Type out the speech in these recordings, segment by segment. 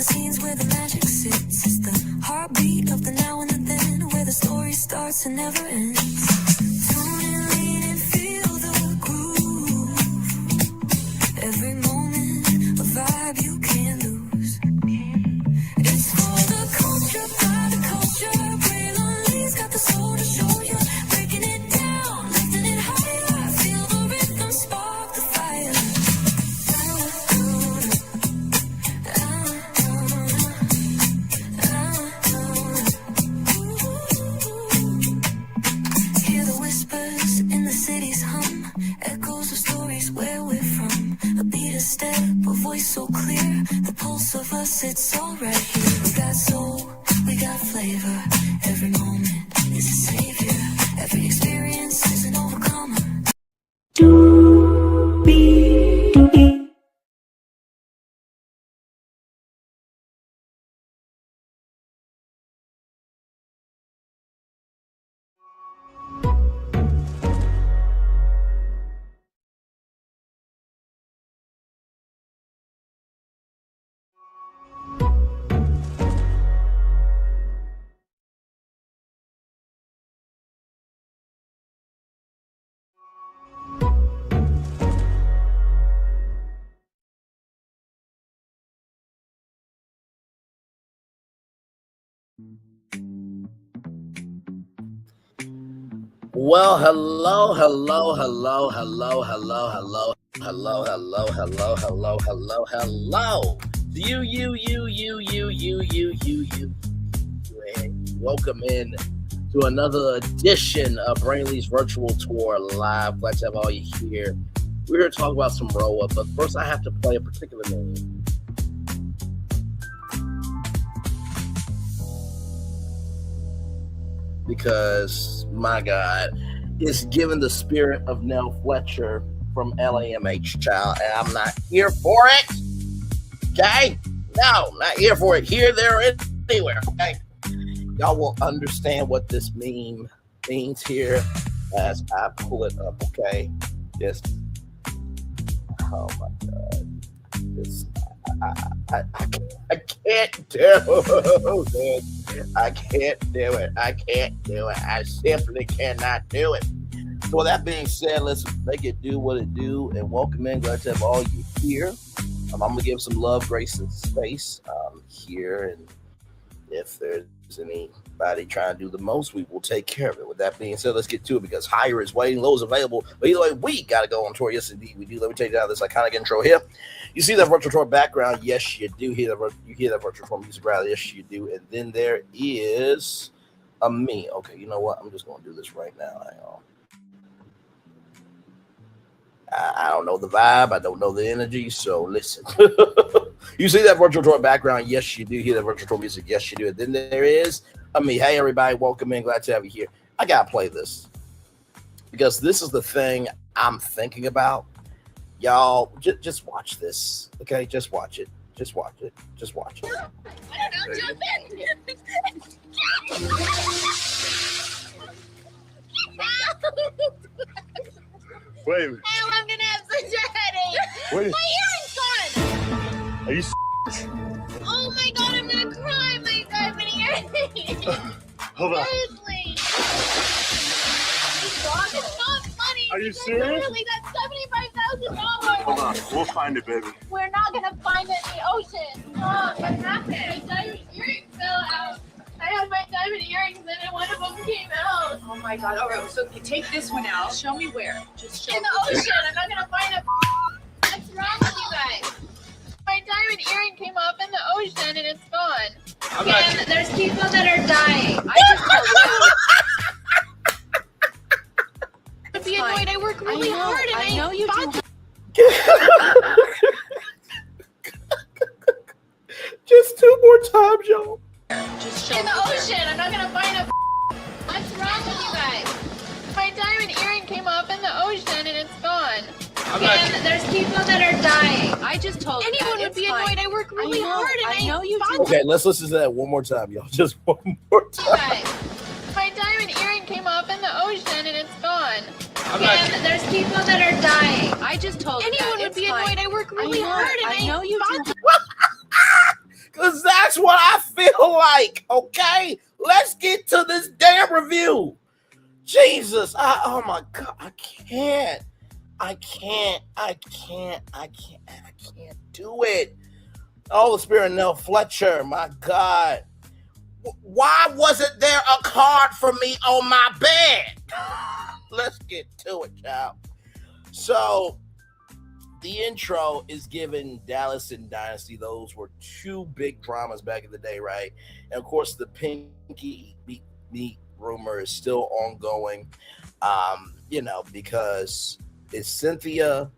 scenes where the magic sits. It's the heartbeat of the now and the then, where the story starts and never ends. Tune in, lean and feel the groove. Every moment, a vibe you can't lose. It's for the culture, by the culture. Braylon got the soul to show you. Breaking it down, lifting it higher. Feel the rhythm, spark the fire. Hear the whispers in the city's hum, echoes of stories where we're from. A beat, a step, a voice so clear. The pulse of us, it's all right here. We got soul, we got flavor. Every moment is a savior. Every experience is an overcomer. Well, hello. Welcome in to another edition of Brainley's Virtual Tour Live. Glad to have all you here. We're here to talk about some roll-up, but first I have to play a particular name. Because, my God, it's given the spirit of Nell Fletcher from LAMH, child, and I'm not here for it, okay? No, not here for it. Here, there, anywhere, okay? Y'all will understand what this meme means here as I pull it up, okay? Just, oh my God. Just, I can't do it. I can't do it. I simply cannot do it. So with that being said, let's make it do what it do and welcome in. Glad to have all you here. I'm going to give some love, grace, and space here. And if there's anybody trying to do the most, we will take care of it. With that being said, let's get to it because higher is waiting, low is available. But either way, we got to go on tour. Yes, indeed, we do. Let me take you down this iconic intro here. You see that virtual tour background? Yes, you do. You hear that virtual tour music rather? Yes, you do. And then there is a me. Okay, you know what? I'm just going to do this right now. Hang on. I don't know the vibe. I don't know the energy. So listen. You see that virtual tour background? Yes, you do. Hear that virtual tour music? Yes, you do. And then there is a me. Hey, everybody. Welcome in. Glad to have you here. I got to play this because this is the thing I'm thinking about. Y'all, just watch this, okay? Just watch it. Just watch it. Just watch it. I don't know, jump in. Wait a minute. Oh, I'm gonna have such a headache. Wait. My earring's gone. Are you Oh my God, I'm gonna cry. My diamond earring. Hold on. Seriously. It's not funny. Are you Because serious? Literally, that's $75,000. Hold on. We'll find it, baby. We're not gonna find it in the ocean. Oh, what happened? My diamond earring fell out. I had my diamond earrings in and one of them came out. Oh my God. All right. So you take this one out. Show me where. Just show In me. the ocean. I'm not gonna find it. What's wrong with you guys? My diamond earring came off in the ocean and it's gone. And there's people that are dying. I just told you. Be annoyed. I work really hard and I know you do. Just two more times, y'all. Just show In me the where. ocean. I'm not gonna find it. What's wrong with you guys? My diamond earring came off in the ocean and it's gone. And there's people that are dying. I just told you. Anyone would be annoyed. I work really hard and I know you bought do. Okay, let's listen to that one more time, y'all. Just one more you time. guys. My diamond earring came off in the ocean and it's gone. And there's people that are dying. I just told you. Anyone would be annoyed. I work really know, hard and I know you bought do. Because that's what I feel like, okay? Let's get to this damn review. Jesus, oh my God, I can't do it. Oh, the spirit of Nell Fletcher, my God. Why wasn't there a card for me on my bed? Let's get to it, child. So, the intro is given Dallas and Dynasty. Those were two big dramas back in the day, right? And of course, the Pinky meet rumor is still ongoing, because it's Cynthia,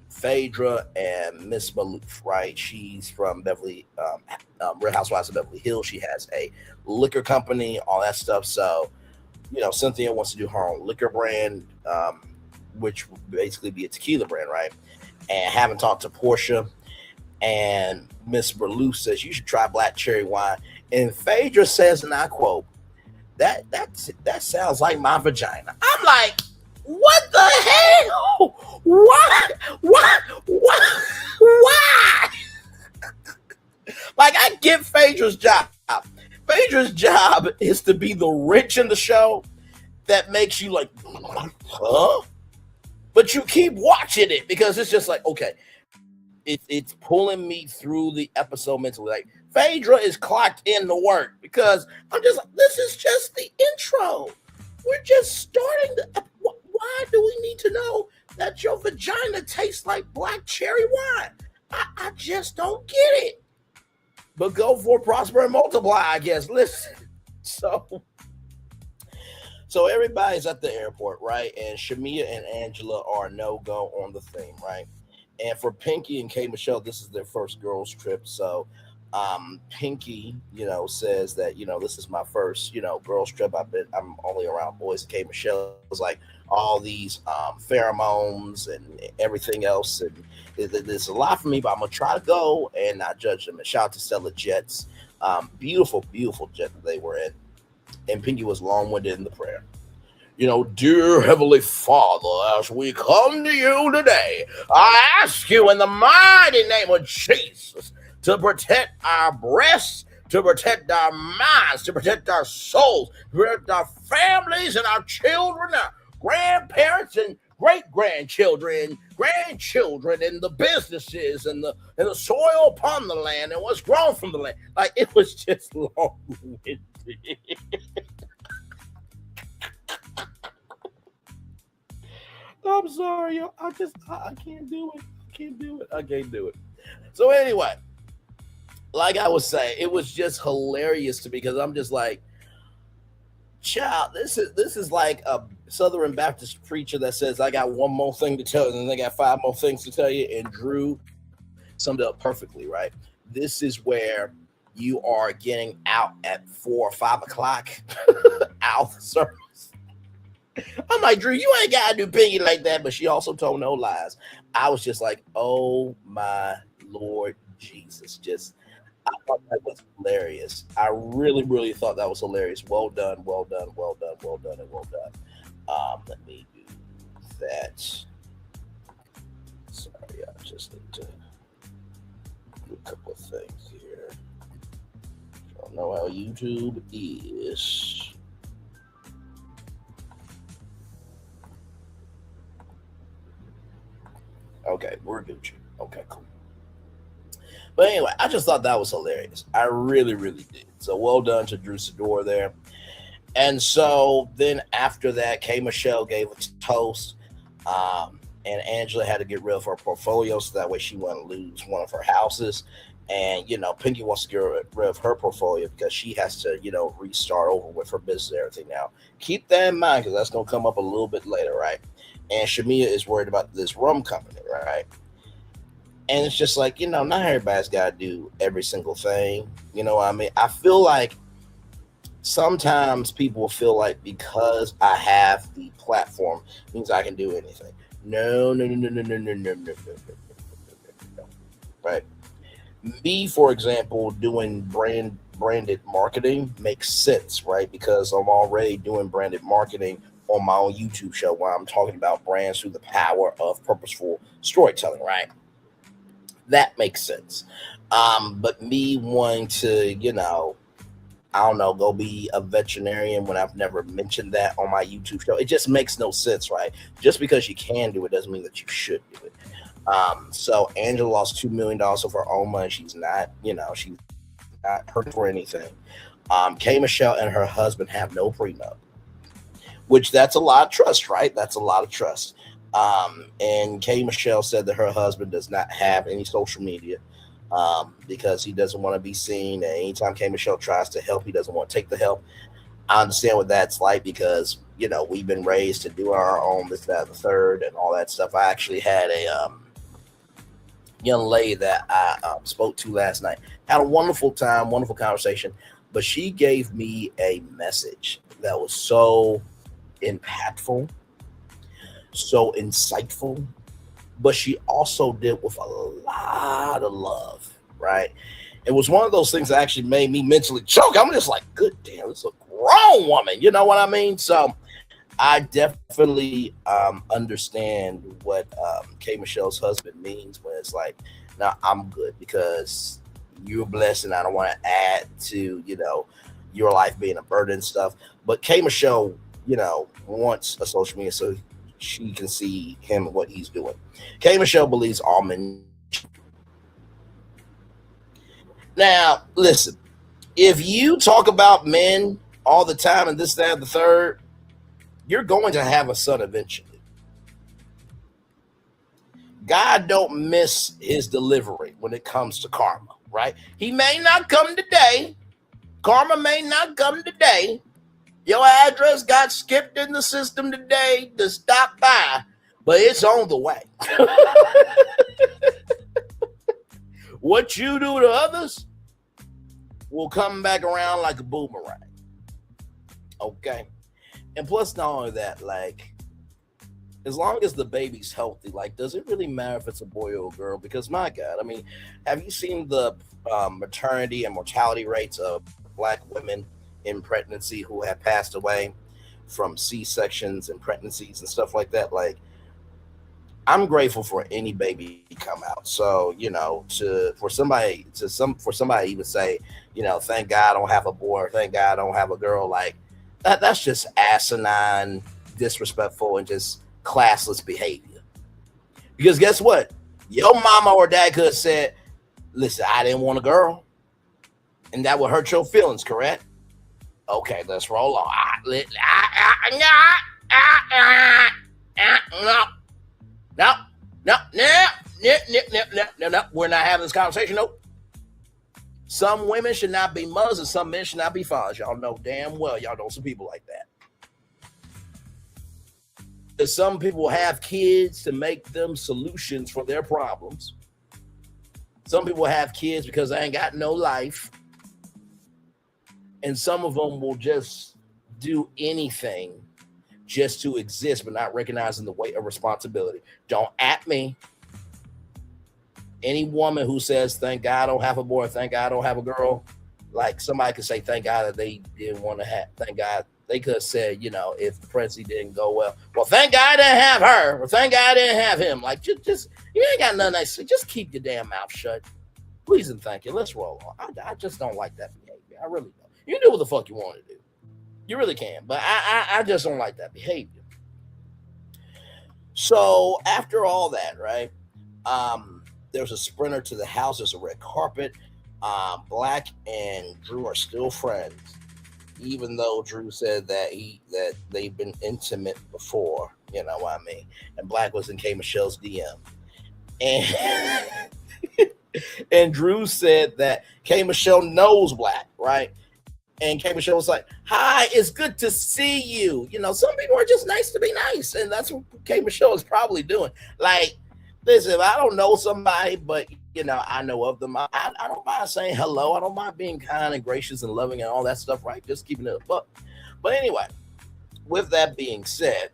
Phaedra, and Miss Maloof, right? She's from Real Housewives of Beverly Hills. She has a liquor company, all that stuff. So, Cynthia wants to do her own liquor brand, which would basically be a tequila brand, right? And haven't talked to Portia. And Miss Maloof says, you should try black cherry wine. And Phaedra says, and I quote, that sounds like my vagina. I'm like, what the hell? What? Why? Like, I get Phaedra's job. Phaedra's job is to be the rich in the show that makes you like, huh? But you keep watching it because it's just like, okay, it's pulling me through the episode mentally. Like, Phaedra is clocked in to work because I'm just like, this is just the intro. We're just starting the. Why do we need to know that your vagina tastes like black cherry wine? I just don't get it. But go for prosper and multiply, I guess. Listen, so everybody's at the airport, right? And Shamia and Angela are no-go on the theme, right? And for Pinky and K. Michelle, this is their first girls trip. So Pinky, says that, this is my first, girls trip. I'm only around boys. And K. Michelle was like all these pheromones and everything else. And it's a lot for me, but I'm going to try to go and not judge them. And shout out to Stella Jets. Beautiful, beautiful jet that they were in. And Pinky was long-winded in the prayer. Dear Heavenly Father, as we come to you today, I ask you in the mighty name of Jesus to protect our breasts, to protect our minds, to protect our souls, to protect our families and our children, our grandparents and great-grandchildren, grandchildren, and the businesses and the soil upon the land and what's grown from the land. Like, it was just long-winded. I'm sorry, yo. I can't do it. I can't do it. So anyway, like I was saying, it was just hilarious to me because I'm just like, child, this is like a Southern Baptist preacher that says, I got one more thing to tell you, and then they got 5 more things to tell you, and Drew summed it up perfectly, right? This is where you are getting out at 4 or 5 o'clock out the service. I'm like, Drew, you ain't got to do Pinky like that, but she also told no lies. I was just like, oh my Lord Jesus. I thought that was hilarious. I really, really thought that was hilarious. Well done. Let me do that. Sorry, I just need to do a couple of things here. I don't know how YouTube is. Okay, we're Gucci. Okay, cool. But anyway, I just thought that was hilarious. I really, really did. So well done to Drew Sidor there. And so then after that, K. Michelle gave a toast. And Angela had to get rid of her portfolio so that way she wouldn't lose one of her houses. And, Pinky wants to get rid of her portfolio because she has to, restart over with her business and everything now. Keep that in mind because that's going to come up a little bit later, right? And Shamia is worried about this rum company, right? And it's just like, not everybody's got to do every single thing. You know what I mean? I feel like sometimes people feel like because I have the platform means I can do anything. No. Right? Me, for example, doing branded marketing makes sense, right? Because I'm already doing branded marketing on my own YouTube show where I'm talking about brands through the power of purposeful storytelling, right? That makes sense. But me wanting to, I don't know, go be a veterinarian when I've never mentioned that on my YouTube show, it just makes no sense, right? Just because you can do it doesn't mean that you should do it. So Angela lost $2 million of her own money. She's not, she's not hurt for anything. K Michelle and her husband have no prenup, which that's a lot of trust, right? That's a lot of trust. And K Michelle said that her husband does not have any social media because he doesn't want to be seen. And anytime K Michelle tries to help, he doesn't want to take the help. I understand what that's like because we've been raised to do our own this, that, the third, and all that stuff. I actually had a young lady that I spoke to last night. Had a wonderful time, wonderful conversation, but she gave me a message that was so impactful, so insightful, but she also did with a lot of love, right? It was one of those things that actually made me mentally choke. I'm just like, good damn, it's a grown woman. You know what I mean? So I definitely understand what K Michelle's husband means when it's like, now I'm good because you're blessed and I don't want to add to, your life being a burden and stuff. But K Michelle, wants a social media so she can see him and what he's doing. K Michelle believes all men. Now, listen, if you talk about men all the time and this, that, the third, you're going to have a son eventually. God don't miss his delivery when it comes to karma, right? He may not come today. Karma may not come today. Your address got skipped in the system today to stop by, but it's on the way. What you do to others will come back around like a boomerang. Okay? And plus, not only that, like, as long as the baby's healthy, like, does it really matter if it's a boy or a girl? Because, my God, I mean, have you seen the maternity and mortality rates of Black women in pregnancy who have passed away from C-sections and pregnancies and stuff like that? Like, I'm grateful for any baby come out. So, for somebody even say, thank God I don't have a boy, or thank God I don't have a girl, like, that's just asinine, disrespectful, and just classless behavior. Because guess what? Your mama or dad could have said, listen, I didn't want a girl. And that would hurt your feelings, correct? Okay, let's roll on. No. We're not having this conversation. Nope. Some women should not be mothers and some men should not be fathers. Y'all know damn well. Y'all know some people like that. Some people have kids to make them solutions for their problems. Some people have kids because they ain't got no life. And some of them will just do anything just to exist, but not recognizing the weight of responsibility. Don't at me. Any woman who says, thank God I don't have a boy, thank God I don't have a girl, like somebody could say, thank God that they didn't want to have, thank God. They could have said, if the pregnancy didn't go well, thank God I didn't have her, or thank God I didn't have him. Like, just you ain't got nothing nice to say. Just keep your damn mouth shut. Please and thank you. Let's roll on. I just don't like that behavior. I really don't. You can do what the fuck you want to do. You really can. But I just don't like that behavior. So after all that, right, there's a sprinter to the house. There's a red carpet. Black and Drew are still friends, even though Drew said that they've been intimate before. You know what I mean? And Black was in K Michelle's DM. And and Drew said that K Michelle knows Black, right? And K Michelle was like, hi, it's good to see you. Some people are just nice to be nice. And that's what K Michelle is probably doing. Like, listen, if I don't know somebody, but, I know of them, I don't mind saying hello. I don't mind being kind and gracious and loving and all that stuff, right? Just keeping it up. But anyway, with that being said,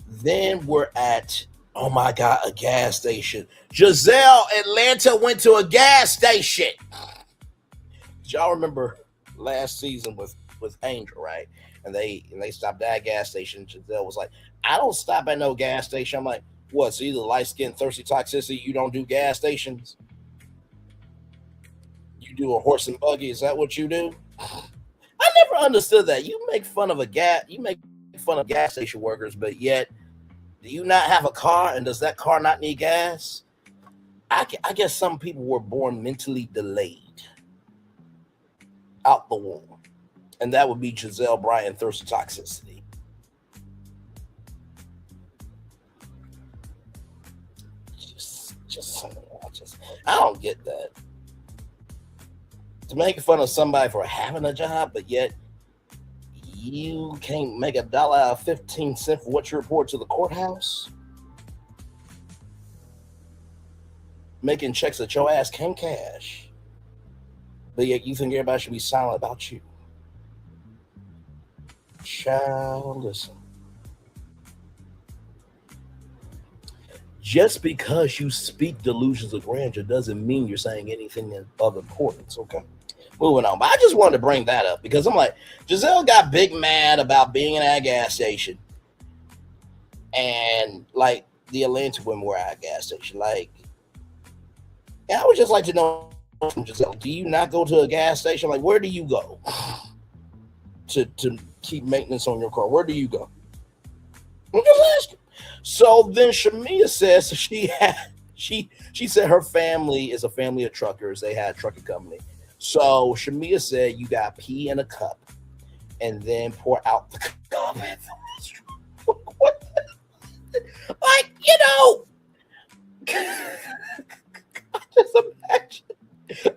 then we're at, oh my God, a gas station. Giselle, Atlanta went to a gas station. Y'all remember last season with Angel, right? And they stopped at a gas station. Giselle was like, I don't stop at no gas station. I'm like, What's either light skin, thirsty toxicity? You don't do gas stations. You do a horse and buggy. Is that what you do? I never understood that. You make fun of gas station workers, but yet do you not have a car? And does that car not need gas? I guess some people were born mentally delayed out the womb, and that would be Giselle Bryant, thirsty toxicity. I don't get that. To make fun of somebody for having a job, but yet you can't make $1.15 for what you report to the courthouse. Making checks that your ass can't cash. But yet you think everybody should be silent about you. Child, listen. Just because you speak delusions of grandeur doesn't mean you're saying anything of importance, okay? Moving on. But I just wanted to bring that up because I'm like, Giselle got big mad about being in that gas station. And like the Atlanta women were at a gas station. Like, and I would just like to know from Giselle, do you not go to a gas station? Like, where do you go to keep maintenance on your car? Where do you go? I'm just asking. So then Shamia says she said her family is a family of truckers. They had a trucking company. So Shamia said you got pee in a cup and then pour out the cup. What? Like, you know,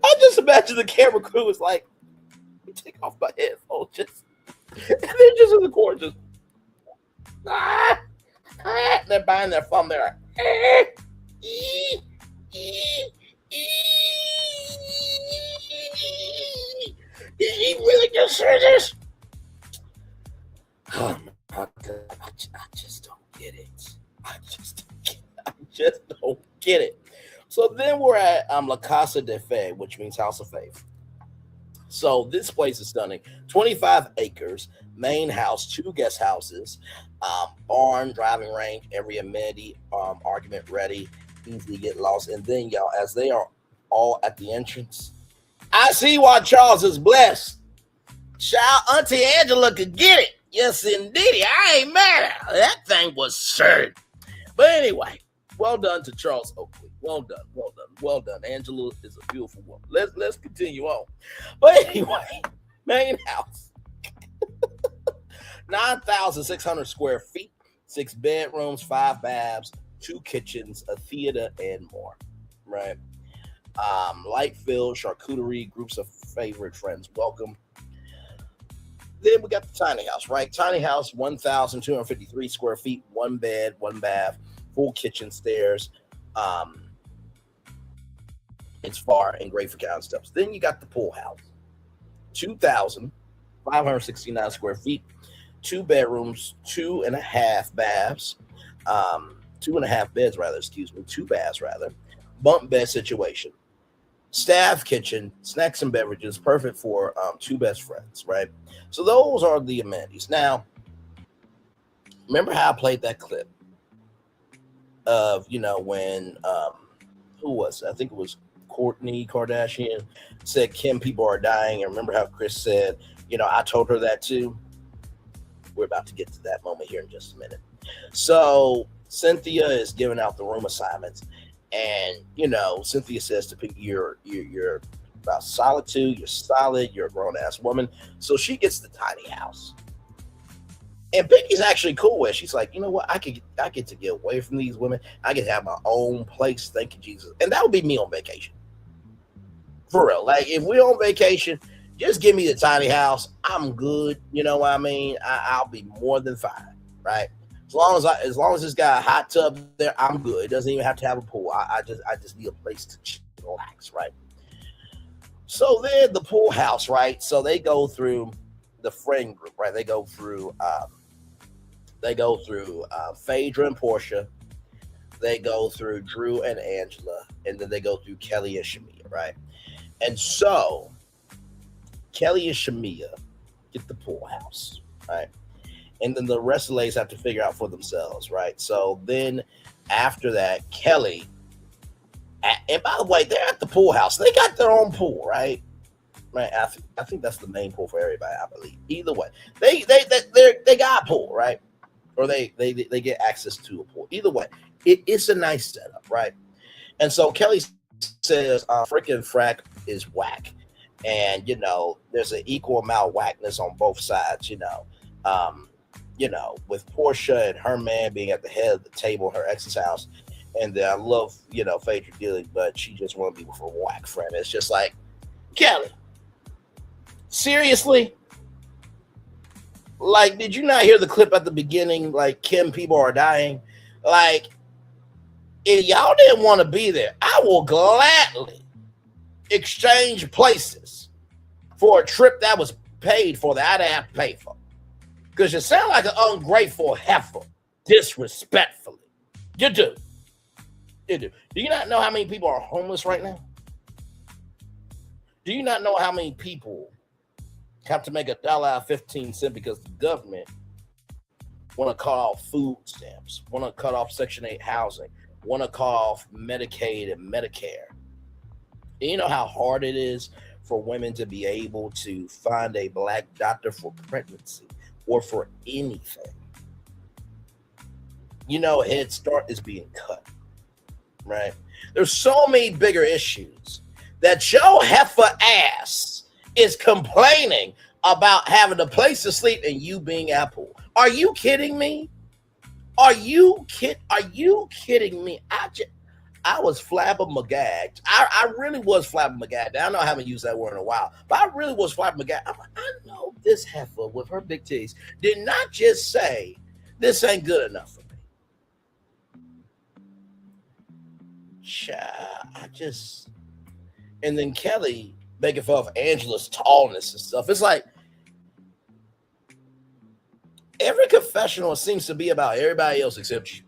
I just imagine the camera crew is like, take off my headphones, and they're just in the corner, just they're buying their phone. They're like, did he really just say this? Oh my God, I just don't get it. I just don't get it. So then we're at La Casa de Fe, which means House of Faith. So this place is stunning. 25 acres, main house, 2 guest houses, barn, driving range, every amenity, argument ready, easily get lost. And then, y'all, as they are all at the entrance, I see why Charles is blessed. Child, Auntie Angela could get it. Yes, indeed. I ain't mad at her. That thing was certain. But anyway, well done to Charles Oakley. Well done. Angela is a beautiful woman. Let's continue on. But anyway, main house. 9,600 square feet, 6 bedrooms, 5 baths, 2 kitchens, a theater, and more. Right. Light filled charcuterie, groups of favorite friends welcome. Then we got the tiny house, right? Tiny house, 1,253 square feet, 1 bed, 1 bath, full kitchen, stairs. It's far and great for counting steps. Then you got the pool house, 2,569 square feet, 2 bedrooms, 2.5 baths, 2.5 beds rather, 2 baths rather, bunk bed situation, staff kitchen, snacks and beverages, perfect for 2 best friends, right? So those are the amenities. Now, remember how I played that clip of, when, who was it? I think it was Kourtney Kardashian said Kim, people are dying. And remember how Chris said, I told her that too. We're about to get to that moment here in just a minute. So Cynthia is giving out the room assignments, and Cynthia says to pick you're about solitude, you're solid, you're a grown ass woman. So she gets the tiny house. And Piggy's actually cool with it. She's like, you know what? I get to get away from these women. I get to have my own place. Thank you, Jesus. And that would be me on vacation. For real. Like, if we're on vacation, just give me the tiny house. I'm good. You know what I mean? I'll be more than fine, right? As long as it's got a hot tub there, I'm good. It doesn't even have to have a pool. I just need a place to relax, right? So then the pool house, right? So they go through the friend group, right? They go through Phaedra and Portia. They go through Drew and Angela, and then they go through Kelly and Shamia, right? And so Kelly and Shamia get the pool house, right? And then the rest of the ladies have to figure out for themselves, right? So then after that, Kelly, and by the way, they're at the pool house. They got their own pool, right? Right. I think that's the main pool for everybody. I believe. Either way, they got a pool, right? Or they get access to a pool. Either way, it's a nice setup, right? And so Kelly says, "Freaking frack is whack," and there's an equal amount of whackness on both sides. With Portia and her man being at the head of the table, her ex's house, and I love Phaedra dealing, but she just want to be with her whack friend. It's just like, Kelly, seriously. Like, did you not hear the clip at the beginning? Like, Kim, people are dying. Like, if y'all didn't want to be there, I will gladly exchange places for a trip that was paid for that I didn't have to pay for. Because you sound like an ungrateful heifer, disrespectfully. You do. You do. Do you not know how many people are homeless right now? Do you not know how many people have to make $1.15 because the government want to cut off food stamps, want to cut off Section 8 housing, want to cut off Medicaid and Medicare? And you know how hard it is for women to be able to find a black doctor for pregnancy or for anything? Head Start is being cut, right? There's so many bigger issues that your heifer ass is complaining about having a place to sleep and you being at pool. Are you kidding me? Are you kidding me? I was flabbergagged. I really was flabbergagged. I know I haven't used that word in a while, but I really was flabbergagged. I'm like, I know this heifer with her big titties did not just say, this ain't good enough for me. Child, and then Kelly making fun of Angela's tallness and stuff. It's like, every confessional seems to be about everybody else except you.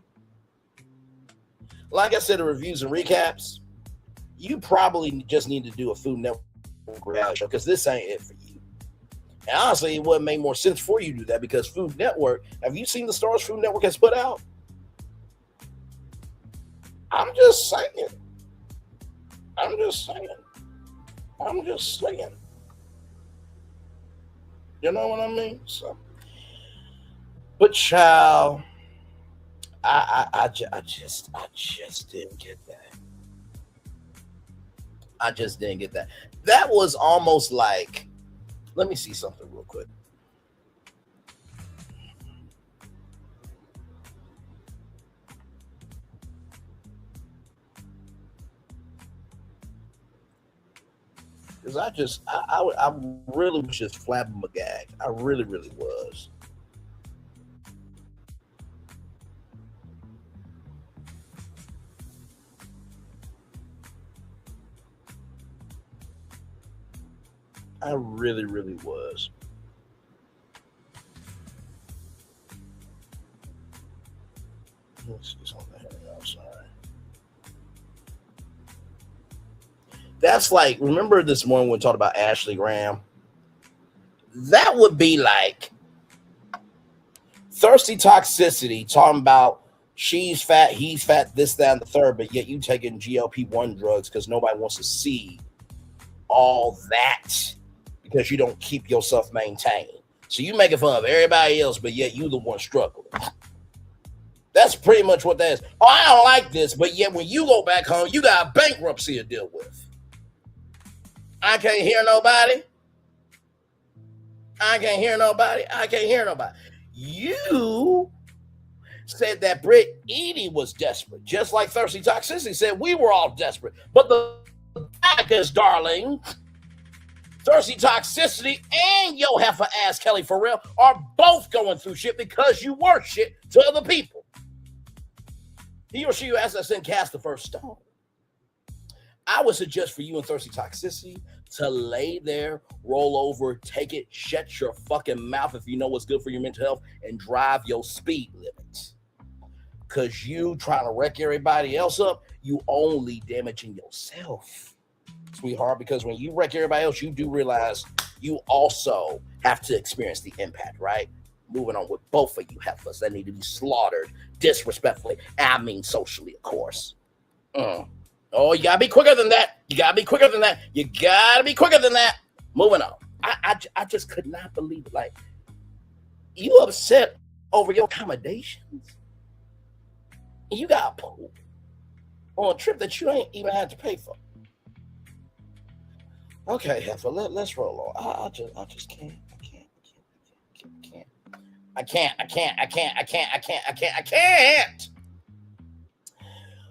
Like I said in reviews and recaps, you probably just need to do a Food Network reality show because this ain't it for you. And honestly, it would make more sense for you to do that because Food Network, have you seen the stars Food Network has put out? I'm just saying. You know what I mean? So, but child, I just didn't get that. I just didn't get that. That was almost like, let me see something real quick. Because I really was just flabbergasted. I really, really was. I really, really was. Let's see something here. I'm sorry. That's like, remember this morning when we talked about Ashley Graham? That would be like Thirsty Toxicity talking about she's fat, he's fat, this, that, and the third, but yet you taking GLP-1 drugs because nobody wants to see all that because you don't keep yourself maintained. So you making fun of everybody else, but yet you the one struggling. That's pretty much what that is. Oh, I don't like this, but yet when you go back home, you got bankruptcy to deal with. I can't hear nobody. You said that Britt Edie was desperate, just like Thirsty Toxicity said we were all desperate. But the fact is, darling, Thirsty Toxicity and yo heifer ass Kelly Farrell are both going through shit because you were shit to other people. He or she who asked us didn't cast the first stone. I would suggest for you and Thirsty Toxicity to lay there, roll over, take it, shut your fucking mouth if you know what's good for your mental health, and drive your speed limits. Because you trying to wreck everybody else up, you only damaging yourself, sweetheart, because when you wreck everybody else, you do realize you also have to experience the impact, right? Moving on with both of you heifers that need to be slaughtered disrespectfully. I mean socially, of course. Oh, you gotta be quicker than that. You gotta be quicker than that. You gotta be quicker than that. Moving on. I just could not believe it. Like, you upset over your accommodations? You got pulled on a trip that you ain't even had to pay for. Okay, heifer, let's roll on. I just can't. I can't.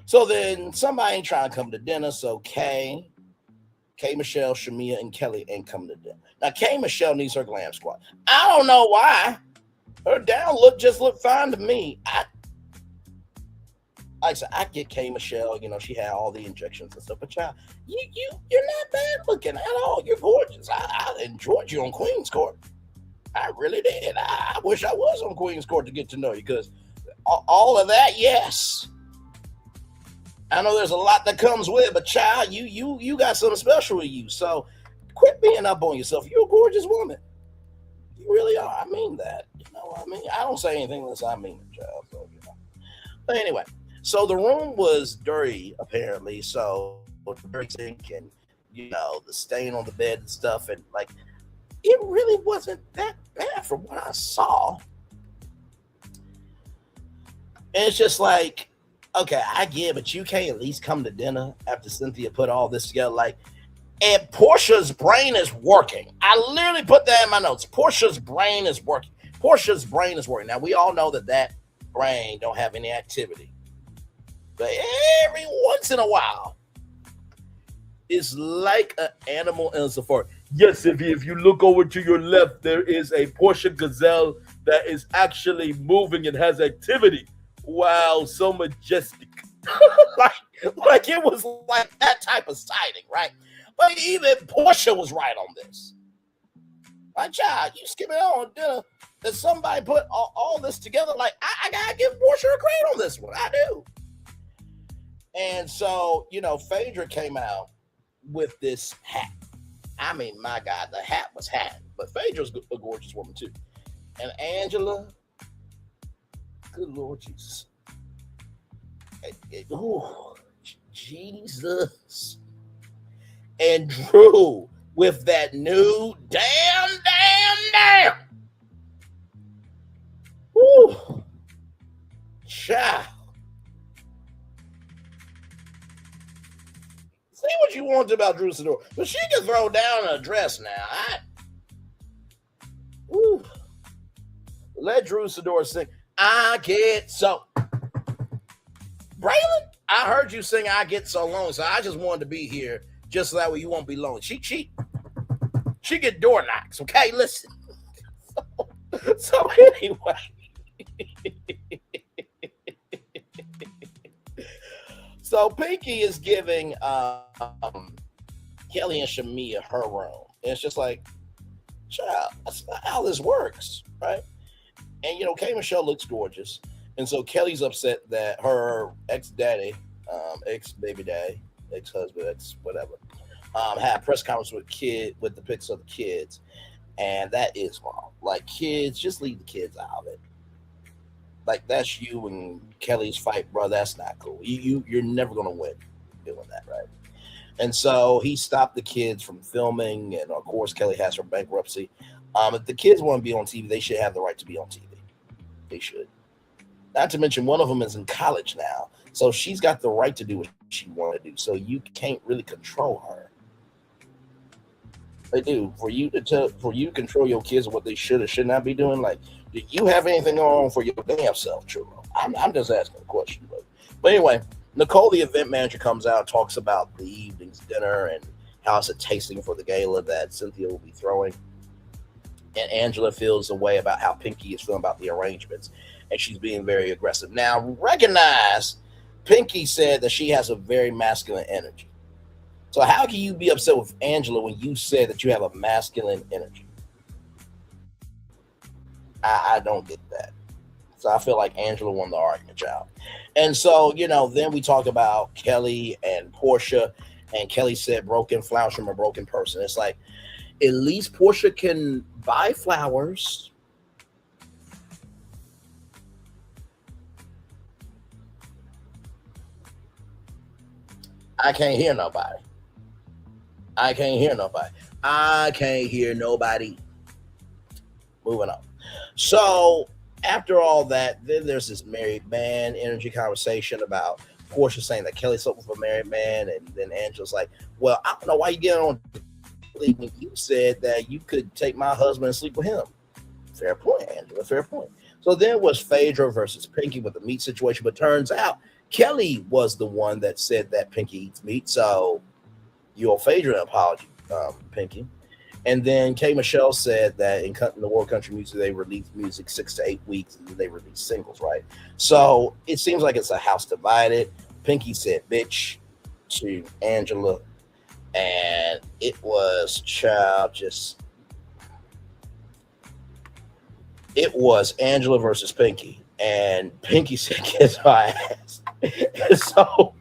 So then somebody ain't trying to come to dinner. So Kay, Michelle, Shamia, and Kelly ain't coming to dinner. Now Kay Michelle needs her glam squad. I don't know why. Her down look just looked fine to me. Like I said, I get Kay Michelle, you know, she had all the injections and stuff, but you're not bad looking at all. You're gorgeous. I enjoyed you on Queen's Court. I really did. I wish I was on Queen's Court to get to know you, because all of that, yes. I know there's a lot that comes with it, but child, you got something special with you. So quit being up on yourself. You're a gorgeous woman. You really are. I mean that. You know what I mean? I don't say anything unless I mean it, child. So, you know. But anyway, so the room was dirty, apparently. So dirty sink and, you know, the stain on the bed and stuff. And like, it really wasn't that bad from what I saw. And it's just like, okay, I get it, but you can't at least come to dinner after Cynthia put all this together. Like, and Portia's brain is working. I literally put that in my notes. Portia's brain is working. Now, we all know that brain don't have any activity. But every once in a while, it's like an animal in a safari. Yes, if you look over to your left, there is a Portia gazelle that is actually moving and has activity. Wow, so majestic. like it was like that type of sighting, right? But even Portia was right on this. My child, you skipping out on dinner that somebody put all this together. Like, I gotta give Portia a credit on this one. I do. And so, you know, Phaedra came out with this hat. I mean, my God, the hat was hat. But Phaedra's a gorgeous woman, too. And Angela, good Lord Jesus. Oh, Jesus. And Drew with that new damn. Woo. Child. Say what you want about Drew Sidor, but she can throw down a dress now. Let Drew Sidor sing. I get so. Braylon, I heard you sing I Get So Lonely, so I just wanted to be here just so that way you won't be lonely. She get door knocks, okay? Listen. So anyway. So Pinky is giving Kelly and Shamia her room. And it's just like, child, that's not how this works, right? And, you know, Kay Michelle looks gorgeous. And so Kelly's upset that her ex-daddy, ex-baby daddy, ex-husband, ex-whatever, had a press conference with the pics of the kids. And that is wrong. Like, kids, just leave the kids out of it. Like, that's you and Kelly's fight, bro. That's not cool. You're never going to win doing that, right? And so he stopped the kids from filming. And, of course, Kelly has her bankruptcy. If the kids want to be on TV, they should have the right to be on TV. They should. Not to mention, one of them is in college now. So she's got the right to do what she wants to do. So you can't really control her. They do. For you to control your kids and what they should or should not be doing, like, do you have anything going on for your damn self, Churro? I'm just asking a question. But anyway, Nicole, the event manager, comes out and talks about the evening's dinner and how it's a tasting for the gala that Cynthia will be throwing. And Angela feels a way about how Pinky is feeling about the arrangements. And she's being very aggressive. Now, recognize Pinky said that she has a very masculine energy. So how can you be upset with Angela when you said that you have a masculine energy? I don't get that. So I feel like Angela won the argument, child. And so, you know, then we talk about Kelly and Portia. And Kelly said broken flowers from a broken person. It's like, at least Portia can buy flowers I can't hear nobody. I can't hear nobody. I can't hear nobody. Moving on. So after all that, then there's this married man energy conversation about Portia saying that Kelly slept with a married man, and then Angela's like, "Well, I don't know why you get on when you said that you could take my husband and sleep with him." Fair point, Angela. Fair point. So then it was Phaedra versus Pinky with the meat situation, but turns out Kelly was the one that said that Pinky eats meat. So you owe Phaedra an apology, Pinky. And then K. Michelle said that in the World Country Music, they release music 6 to 8 weeks, and then they release singles, right? So it seems like it's a house divided. Pinky said bitch to Angela, and it was it was Angela versus Pinky, and Pinky said kiss my ass. And so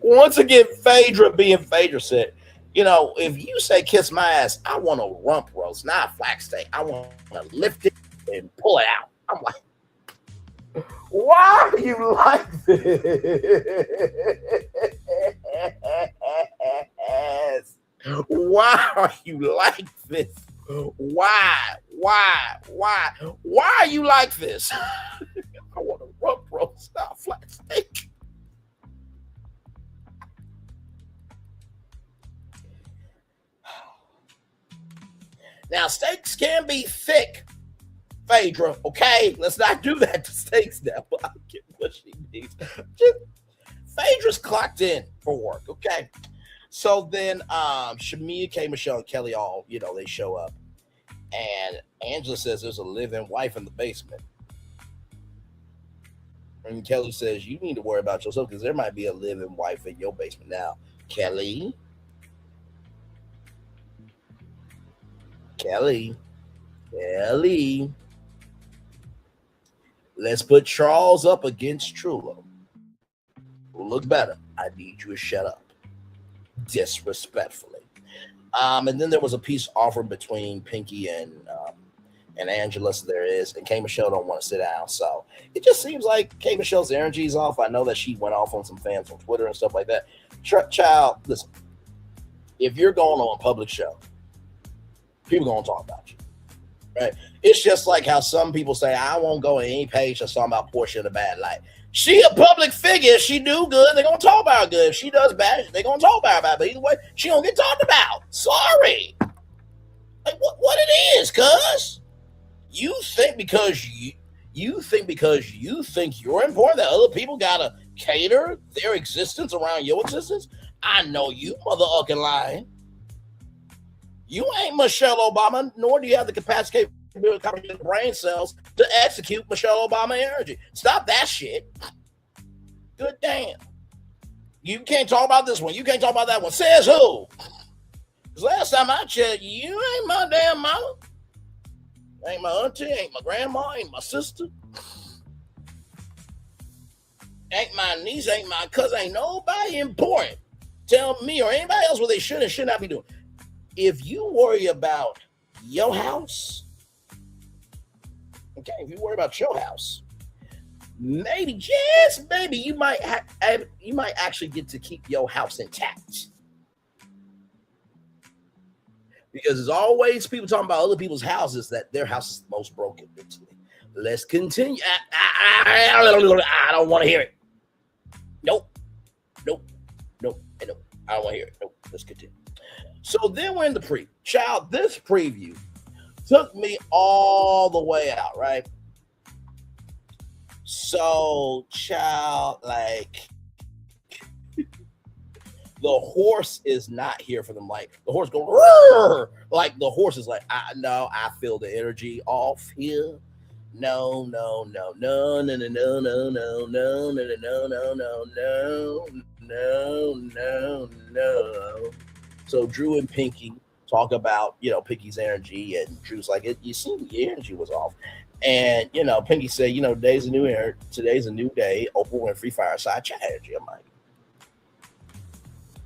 once again, Phaedra being Phaedra said, you know, if you say kiss my ass, I want a rump roast, not a flax steak. I want to lift it and pull it out. I'm like, why are you like this? Why are you like this? Why are you like this? I want a rump roast, not a flax steak. Now, steaks can be thick, Phaedra, okay? Let's not do that to steaks now. But I get what she needs. Phaedra's clocked in for work, okay? So then Shamia, K, Michelle, and Kelly all, you know, they show up. And Angela says there's a live-in wife in the basement. And Kelly says, you need to worry about yourself because there might be a live-in wife in your basement now. Kelly, let's put Charles up against Trullo. Look better. I need you to shut up. Disrespectfully. And then there was a peace offered between Pinky and Angela, so there is, and K. Michelle don't want to sit down. So it just seems like K. Michelle's energy is off. I know that she went off on some fans on Twitter and stuff like that. Child, listen, if you're going on a public show, people gonna talk about you, right? It's just like how some people say, I won't go on any page that's talking about Portia in a bad light. She a public figure. If she do good, they're gonna talk about her good. If she does bad, they're gonna talk about her bad. But either way, she gonna get talked about. Sorry. Like what it is, cuz you think because you think you're important that other people gotta cater their existence around your existence. I know you mother-ucking lying. You ain't Michelle Obama, nor do you have the capacity of brain cells to execute Michelle Obama energy. Stop that shit. Good damn. You can't talk about this one. You can't talk about that one. Says who? Because last time I checked, you ain't my damn mama. Ain't my auntie, ain't my grandma, ain't my sister. Ain't my niece, ain't my cousin, ain't nobody important. Tell me or anybody else what they should and should not be doing. If you worry about your house, okay, if you worry about your house, maybe, just maybe, you might actually get to keep your house intact. Because there's always people talking about other people's houses that their house is the most broken mentally. Let's continue. I don't want to hear it. Nope. I don't want to hear it. Nope. Let's continue. So then we're in the preview. Child, this preview took me all the way out, right? So, child, like, the horse is not here for them. Like, the horse goes, roar! Like, the horse is like, I feel the energy off here. No. So Drew and Pinky talk about, Pinky's energy, and Drew's like, you see, the energy was off. And, Pinky said, today's a new day, Oprah Winfrey Fireside Chat energy. I'm like,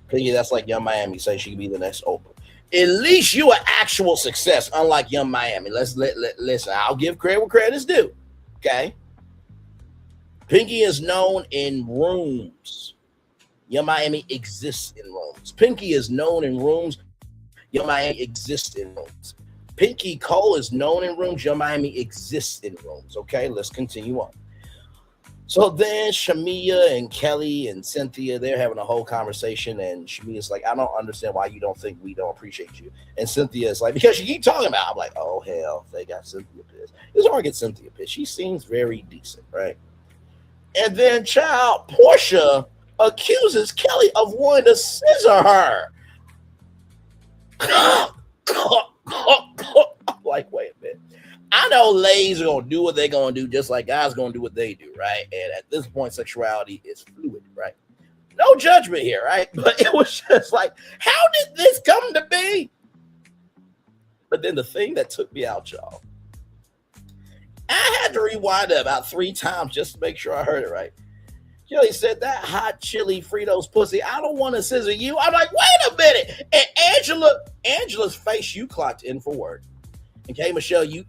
Pinky, that's like Young Miami say she could be the next Oprah. At least you an actual success, unlike Young Miami. Listen, I'll give credit where credit is due. Okay? Pinky is known in rooms. Young Miami exists in rooms. Pinky is known in rooms. Young Miami exists in rooms. Pinky Cole is known in rooms. Young Miami exists in rooms. Okay, let's continue on. So then Shamia and Kelly and Cynthia, they're having a whole conversation, and Shamia's like, I don't understand why you don't think we don't appreciate you. And Cynthia's like, because you keep talking about it. I'm like, oh, hell, they got Cynthia pissed. It's hard to get Cynthia pissed. She seems very decent, right? And then Portia accuses Kelly of wanting to scissor her. I'm like, wait a minute. I know ladies are going to do what they're going to do, just like guys are going to do what they do, right? And at this point, sexuality is fluid, right? No judgment here, right? But it was just like, how did this come to be? But then the thing that took me out, y'all, I had to rewind it about 3 times just to make sure I heard it right. Kelly said, that hot chili Fritos pussy, I don't want to scissor you. I'm like, wait a minute. And Angela's face, you clocked in for word. Okay, Michelle, you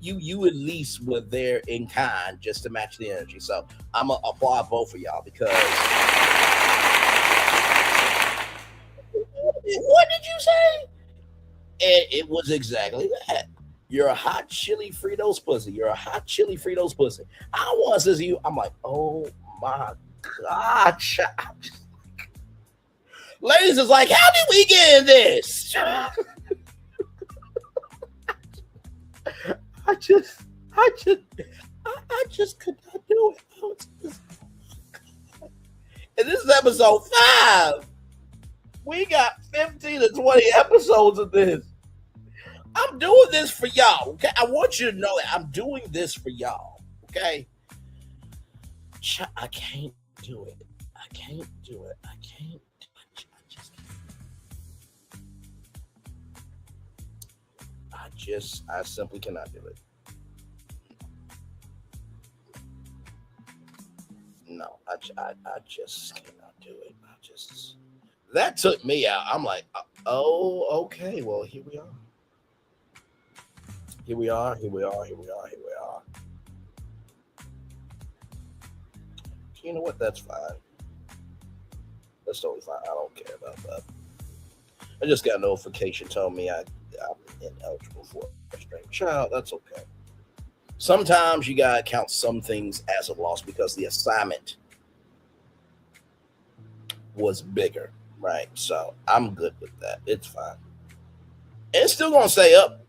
at least were there in kind just to match the energy. So I'm going to applaud both of y'all because what did you say? And it was exactly that. You're a hot chili Fritos pussy. You're a hot chili Fritos pussy. I don't want to scissor you. I'm like, oh my God. Ladies is like, how did we get in this? I just could not do it. And this is episode 5. We got 15 to 20 episodes of this. I'm doing this for y'all, okay? I want you to know that I'm doing this for y'all, okay? I can't do it. I can't do it. I can't do it. I simply cannot do it. No, I just cannot do it. That took me out. I'm like, oh, okay. Well, here we are. Here we are. You know what? That's fine. That's totally fine. I don't care about that. I just got a notification telling me I'm ineligible for a stream. Child, that's okay. Sometimes you gotta count some things as a loss because the assignment was bigger, right? So I'm good with that. It's fine. And it's still gonna stay up.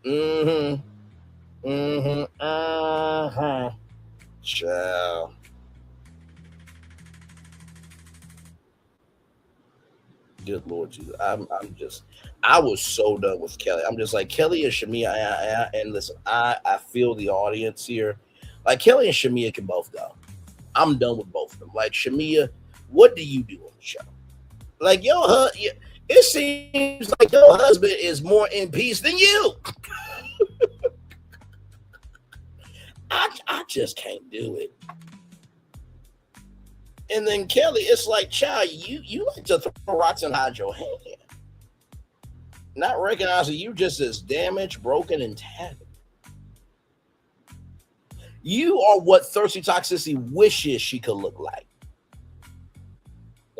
Child. Good Lord Jesus. I was so done with Kelly. I'm just like, Kelly and Shamia, and listen, I feel the audience here. Like, Kelly and Shamia can both go. I'm done with both of them. Like, Shamia, what do you do on the show? Like, it seems like your husband is more in peace than you. I just can't do it. And then Kelly, it's like, child, you like to throw rocks and hide your hand. Not recognizing you just as damaged, broken, and tattered. You are what Thirsty Toxicity wishes she could look like.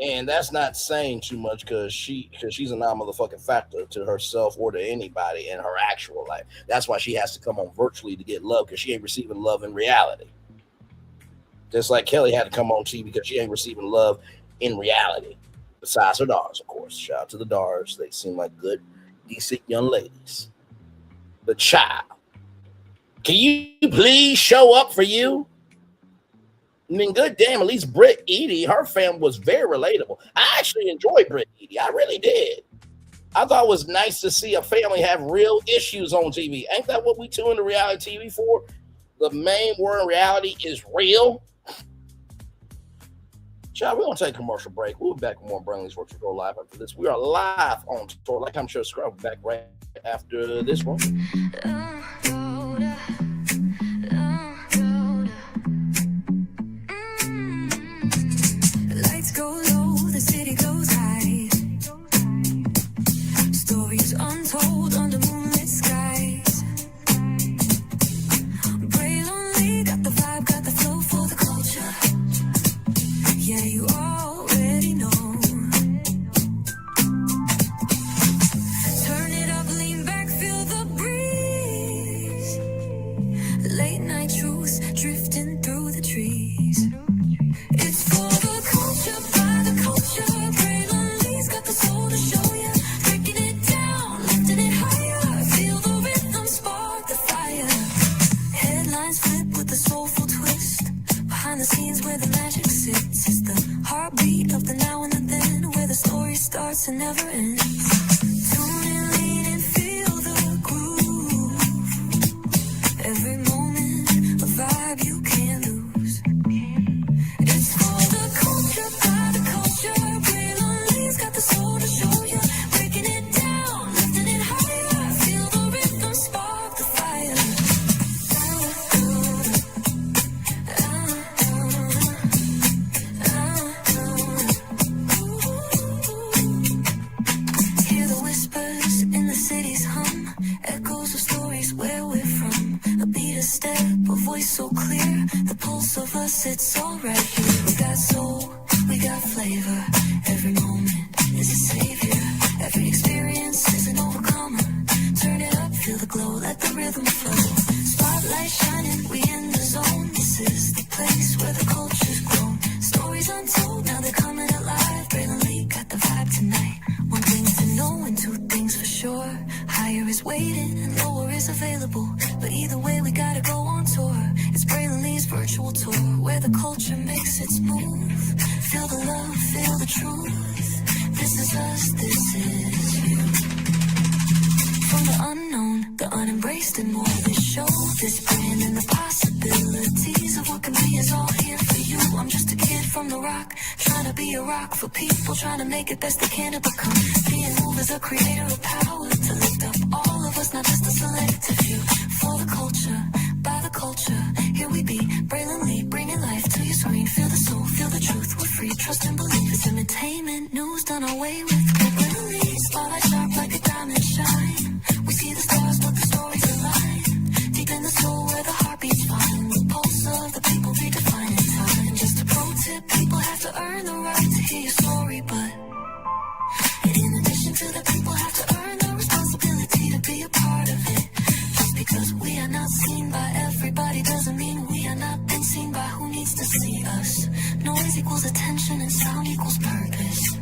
And that's not saying too much because she's a non-motherfucking factor to herself or to anybody in her actual life. That's why she has to come on virtually to get love because she ain't receiving love in reality. Just like Kelly had to come on TV because she ain't receiving love in reality. Besides her daughters, of course. Shout out to the daughters. They seem like good, decent young ladies. The child. Can you please show up for you? I mean, good damn, at least Britt Edie, her family was very relatable. I actually enjoyed Britt Edie. I really did. I thought it was nice to see a family have real issues on TV. Ain't that what we tune into reality TV for? The main word in reality is real. Child, we're going to take a commercial break. We'll be back with more Burnley's Works Go Live after this. We are live on tour. Like I'm sure Scrub back right after this one. Lights go low, the city goes high. Stories untold under moonlit skies. Pray lonely, got the vibe, got the flow for the culture. story starts and never ends. Tune in, lean and feel the groove. Every moment, a vibe you can't lose. It's for the culture, by the culture. Braylon's got the soul to show you. Breaking it down, lifting it higher. Feel the rhythm, spark the fire. Hear the whispers in the city's hum, echoes of stories where we're from. A beat, a step, a voice so clear, the pulse of us, it's all right here. We got soul, we got flavor. Every moment is a savior. Every experience is an overcomer. Turn it up, feel the glow, let the rhythm flow. Spotlight shining, we in the zone. This is the place where the culture's grown. Stories untold, now they're coming alive. Braylon Lee got the vibe tonight. One thing to know and two things for sure. Higher is waiting and lower is available. But either way, we gotta go on tour. It's Braylon Lee's virtual tour, where the culture makes its move. Feel the love, feel the truth. This is us, this is you. From the unknown, the unembraced and more. This show, this brand and the possibilities of what can be is all here for you. I'm just a kid from the rock, trying to be a rock for people, trying to make it best they can to become. Being moved as a creator of power, to lift up all of us, not just a selective few. For the culture, by the culture, here we be, Braylon Lee, bringing life to your screen. Feel the soul, feel the truth, we're free, trust and believe. It's entertainment, news done away with. Braylon Lee, spotlight sharp like a diamond shine. We see the stars, but the stories align. Deep in the soul where the heartbeats find. The pulse of the people redefining time. Just a pro tip, people have to earn the right to hear your story, but in addition to that, people have to earn the responsibility to be a part of it. Just because we are not seen by everybody doesn't mean we are not been seen by who needs to see us. Noise equals attention and sound equals purpose.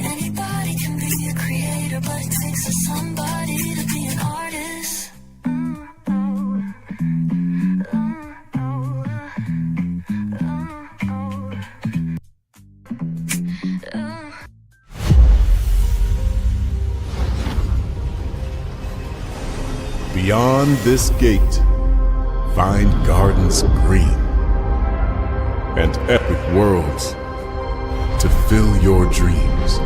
Anybody can be a creator, but it takes a somebody to be an artist. Beyond this gate, find gardens green and epic worlds to fill your dreams.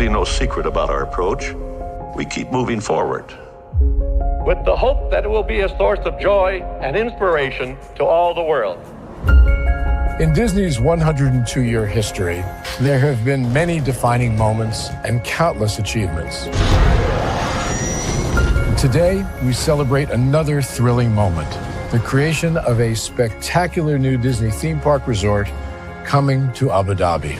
really no secret about our approach. We keep moving forward. With the hope that it will be a source of joy and inspiration to all the world. In Disney's 102-year history, there have been many defining moments and countless achievements. Today, we celebrate another thrilling moment, the creation of a spectacular new Disney theme park resort coming to Abu Dhabi.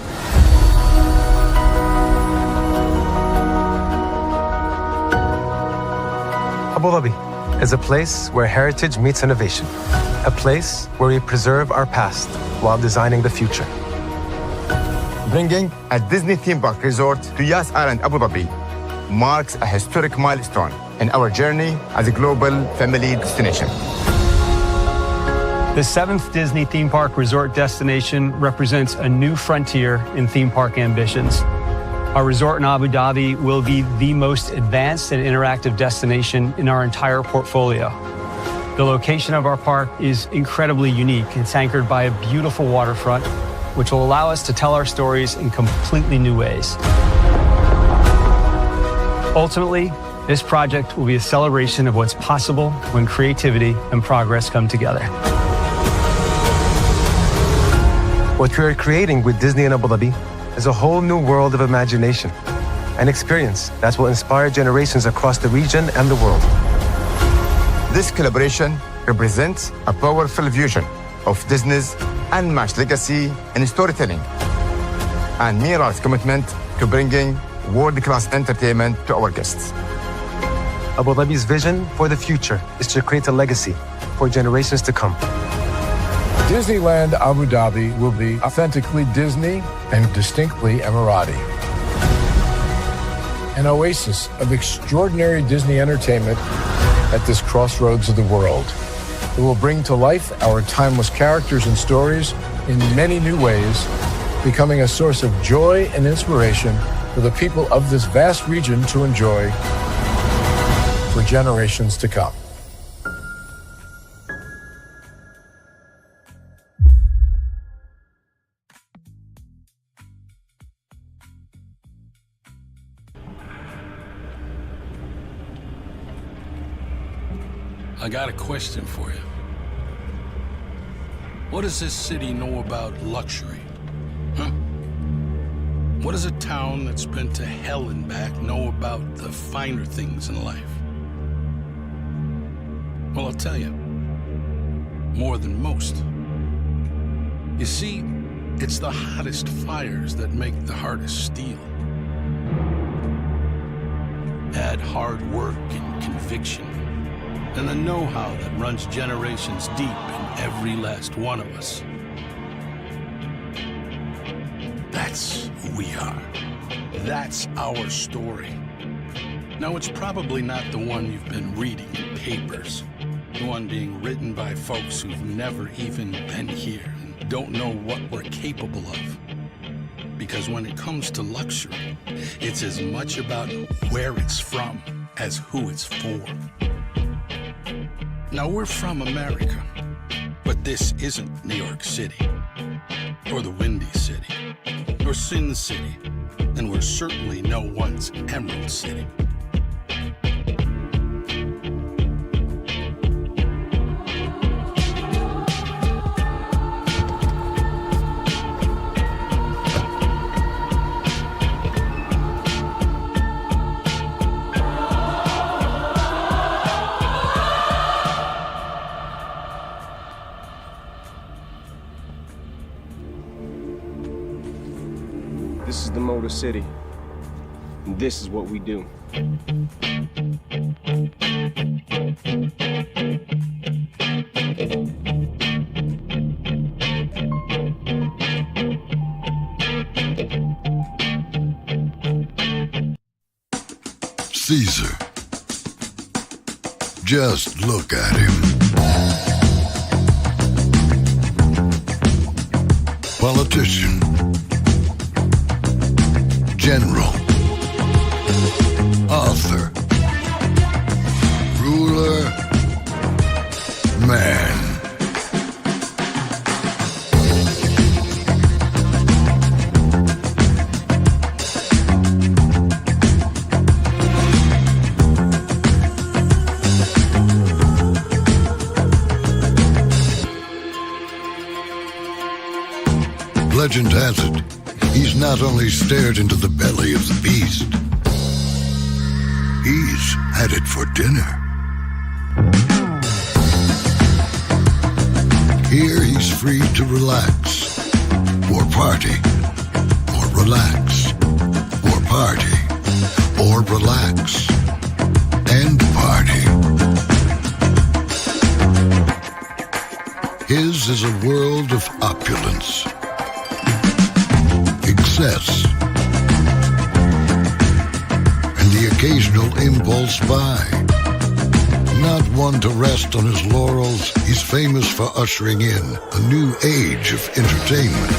Abu Dhabi is a place where heritage meets innovation, a place where we preserve our past while designing the future. Bringing a Disney theme park resort to Yas Island, Abu Dhabi marks a historic milestone in our journey as a global family destination. The 7th Disney theme park resort destination represents a new frontier in theme park ambitions. Our resort in Abu Dhabi will be the most advanced and interactive destination in our entire portfolio. The location of our park is incredibly unique. It's anchored by a beautiful waterfront, which will allow us to tell our stories in completely new ways. Ultimately, this project will be a celebration of what's possible when creativity and progress come together. What we are creating with Disney in Abu Dhabi is a whole new world of imagination, an experience that will inspire generations across the region and the world. This collaboration represents a powerful fusion of Disney's unmatched legacy in storytelling and Miral's commitment to bringing world-class entertainment to our guests. Abu Dhabi's vision for the future is to create a legacy for generations to come. Disneyland Abu Dhabi will be authentically Disney and distinctly Emirati. An oasis of extraordinary Disney entertainment at this crossroads of the world. It will bring to life our timeless characters and stories in many new ways, becoming a source of joy and inspiration for the people of this vast region to enjoy for generations to come. I got a question for you. What does this city know about luxury? Huh? What does a town that's been to hell and back know about the finer things in life? Well, I'll tell you. More than most. You see, it's the hottest fires that make the hardest steel. Add hard work and conviction, and the know-how that runs generations deep in every last one of us. That's who we are. That's our story. Now, it's probably not the one you've been reading in papers, the one being written by folks who've never even been here and don't know what we're capable of. Because when it comes to luxury, it's as much about where it's from as who it's for. Now, we're from America, but this isn't New York City, or the Windy City, or Sin City, and we're certainly no one's Emerald City. This is the Motor City, and this is what we do. Caesar. Just look at him. Politician. General. Author. Ruler. Man. legend has it, he's not only stared into the belly of the beast, he's had it for dinner. Here he's free to relax, or party, or relax, or party, or relax, and party. His is a world of opulence, excess, and the occasional impulse buy. Not one to rest on his laurels, he's famous for ushering in a new age of entertainment.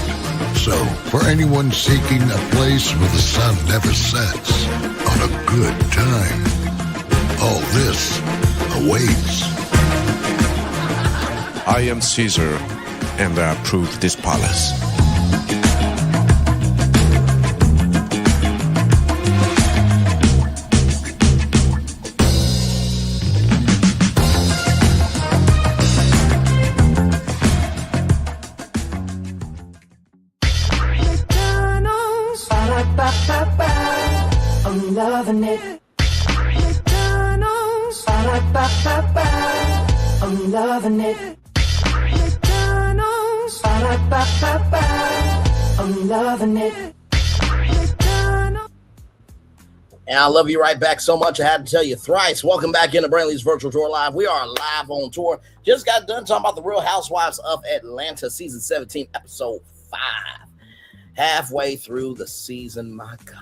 So, for anyone seeking a place where the sun never sets on a good time, all this awaits. I am Caesar, and I approve this palace. I'm loving it. I'm loving it. I'm loving it. And I love you right back so much I had to tell you thrice. Welcome back into Brantley's Virtual Tour Live. We are live on tour. Just got done talking about the Real Housewives of Atlanta, season 17, episode 5. Halfway through the season, my God.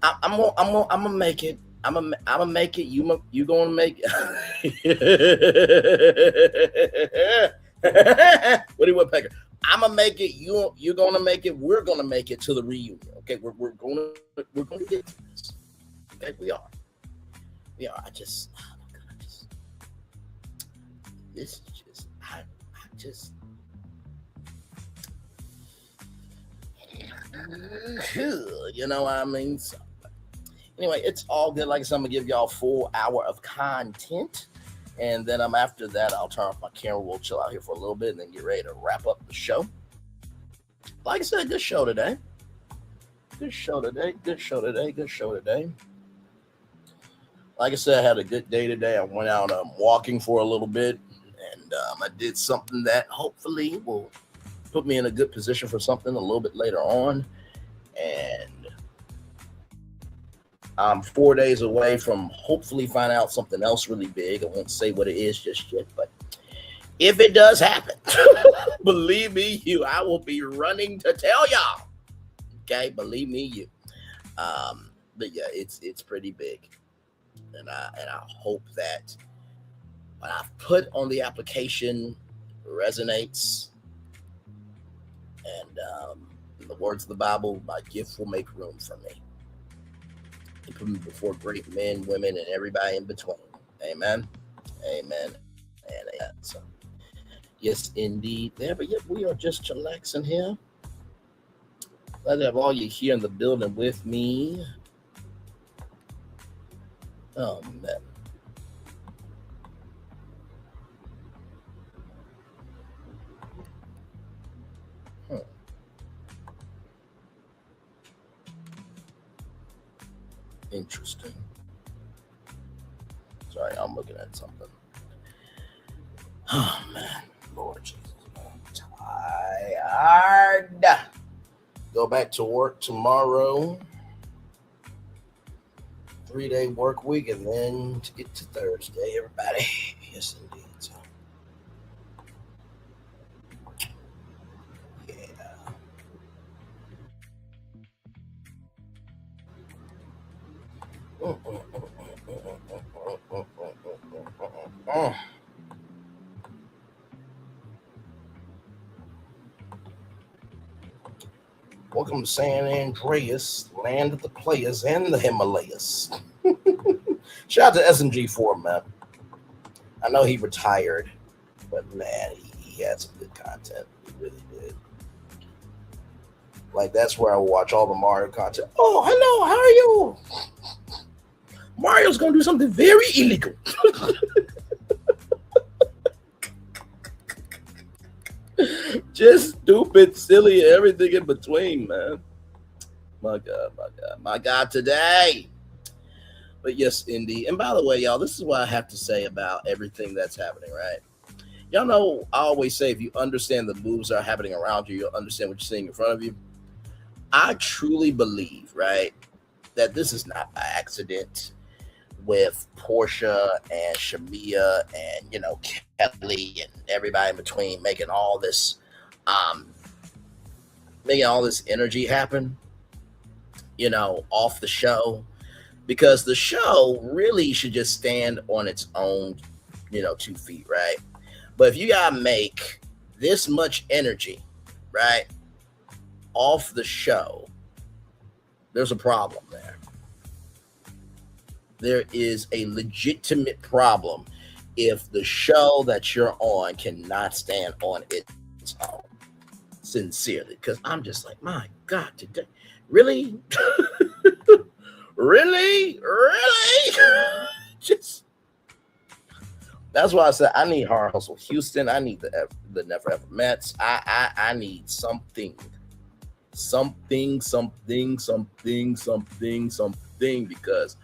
I'm gonna make it. I'm gonna make it. You gonna make it. Woody Woodpecker. I'm gonna make it. You're gonna make it. We're gonna make it to the reunion. Okay, we're gonna get to this. Okay, we are. I just you know what I mean. So, anyway, it's all good. Like I said, I'm gonna give y'all a full hour of content. And then after that, I'll turn off my camera. We'll chill out here for a little bit and then get ready to wrap up the show. Like I said, good show today. Good show today. Like I said, I had a good day today. I went out walking for a little bit. And I did something that hopefully will put me in a good position for something a little bit later on. And I'm 4 days away from hopefully finding out something else really big. I won't say what it is just yet, but if it does happen, believe me, I will be running to tell y'all. Okay, believe me, But yeah, it's pretty big, and I hope that what I've put on the application resonates. And in the words of the Bible, my gift will make room for me. And put me before great men, women, and everybody in between. Amen. And so, yes, indeed. There, but yet we are just chillaxing here. Glad to have all you here in the building with me. Oh, man. Interesting. Sorry, I'm looking at something. Oh, man. Lord Jesus. I'm tired. Go back to work tomorrow. 3-day work week, and then to get to Thursday, everybody. Yes, indeed. So, yeah. Welcome to San Andreas, land of the players and the Himalayas. Shout out to SMG for him, man. I know he retired, but man, he had some good content. He really did. Like, that's where I watch all the Mario content. Oh, hello, how are you? Mario's gonna do something very illegal. Just stupid, silly, everything in between, man. My God, my God, my God, today. But yes, Indy. And by the way, y'all, this is what I have to say about everything that's happening, right? Y'all know I always say if you understand the moves that are happening around you, you'll understand what you're seeing in front of you. I truly believe, right, that this is not by accident with Portia and Shamia and, you know, Kelly and everybody in between making all this energy happen, you know, off the show, because the show really should just stand on its own, you know, 2 feet, right? But if you gotta make this much energy, right, off the show, there's a problem there. There is a legitimate problem if the show that you're on cannot stand on its own. Sincerely, because I'm just like, my God, today, really, really, just. That's why I said I need Hard Hustle Houston. I need the Never Ever Mets. I need something, because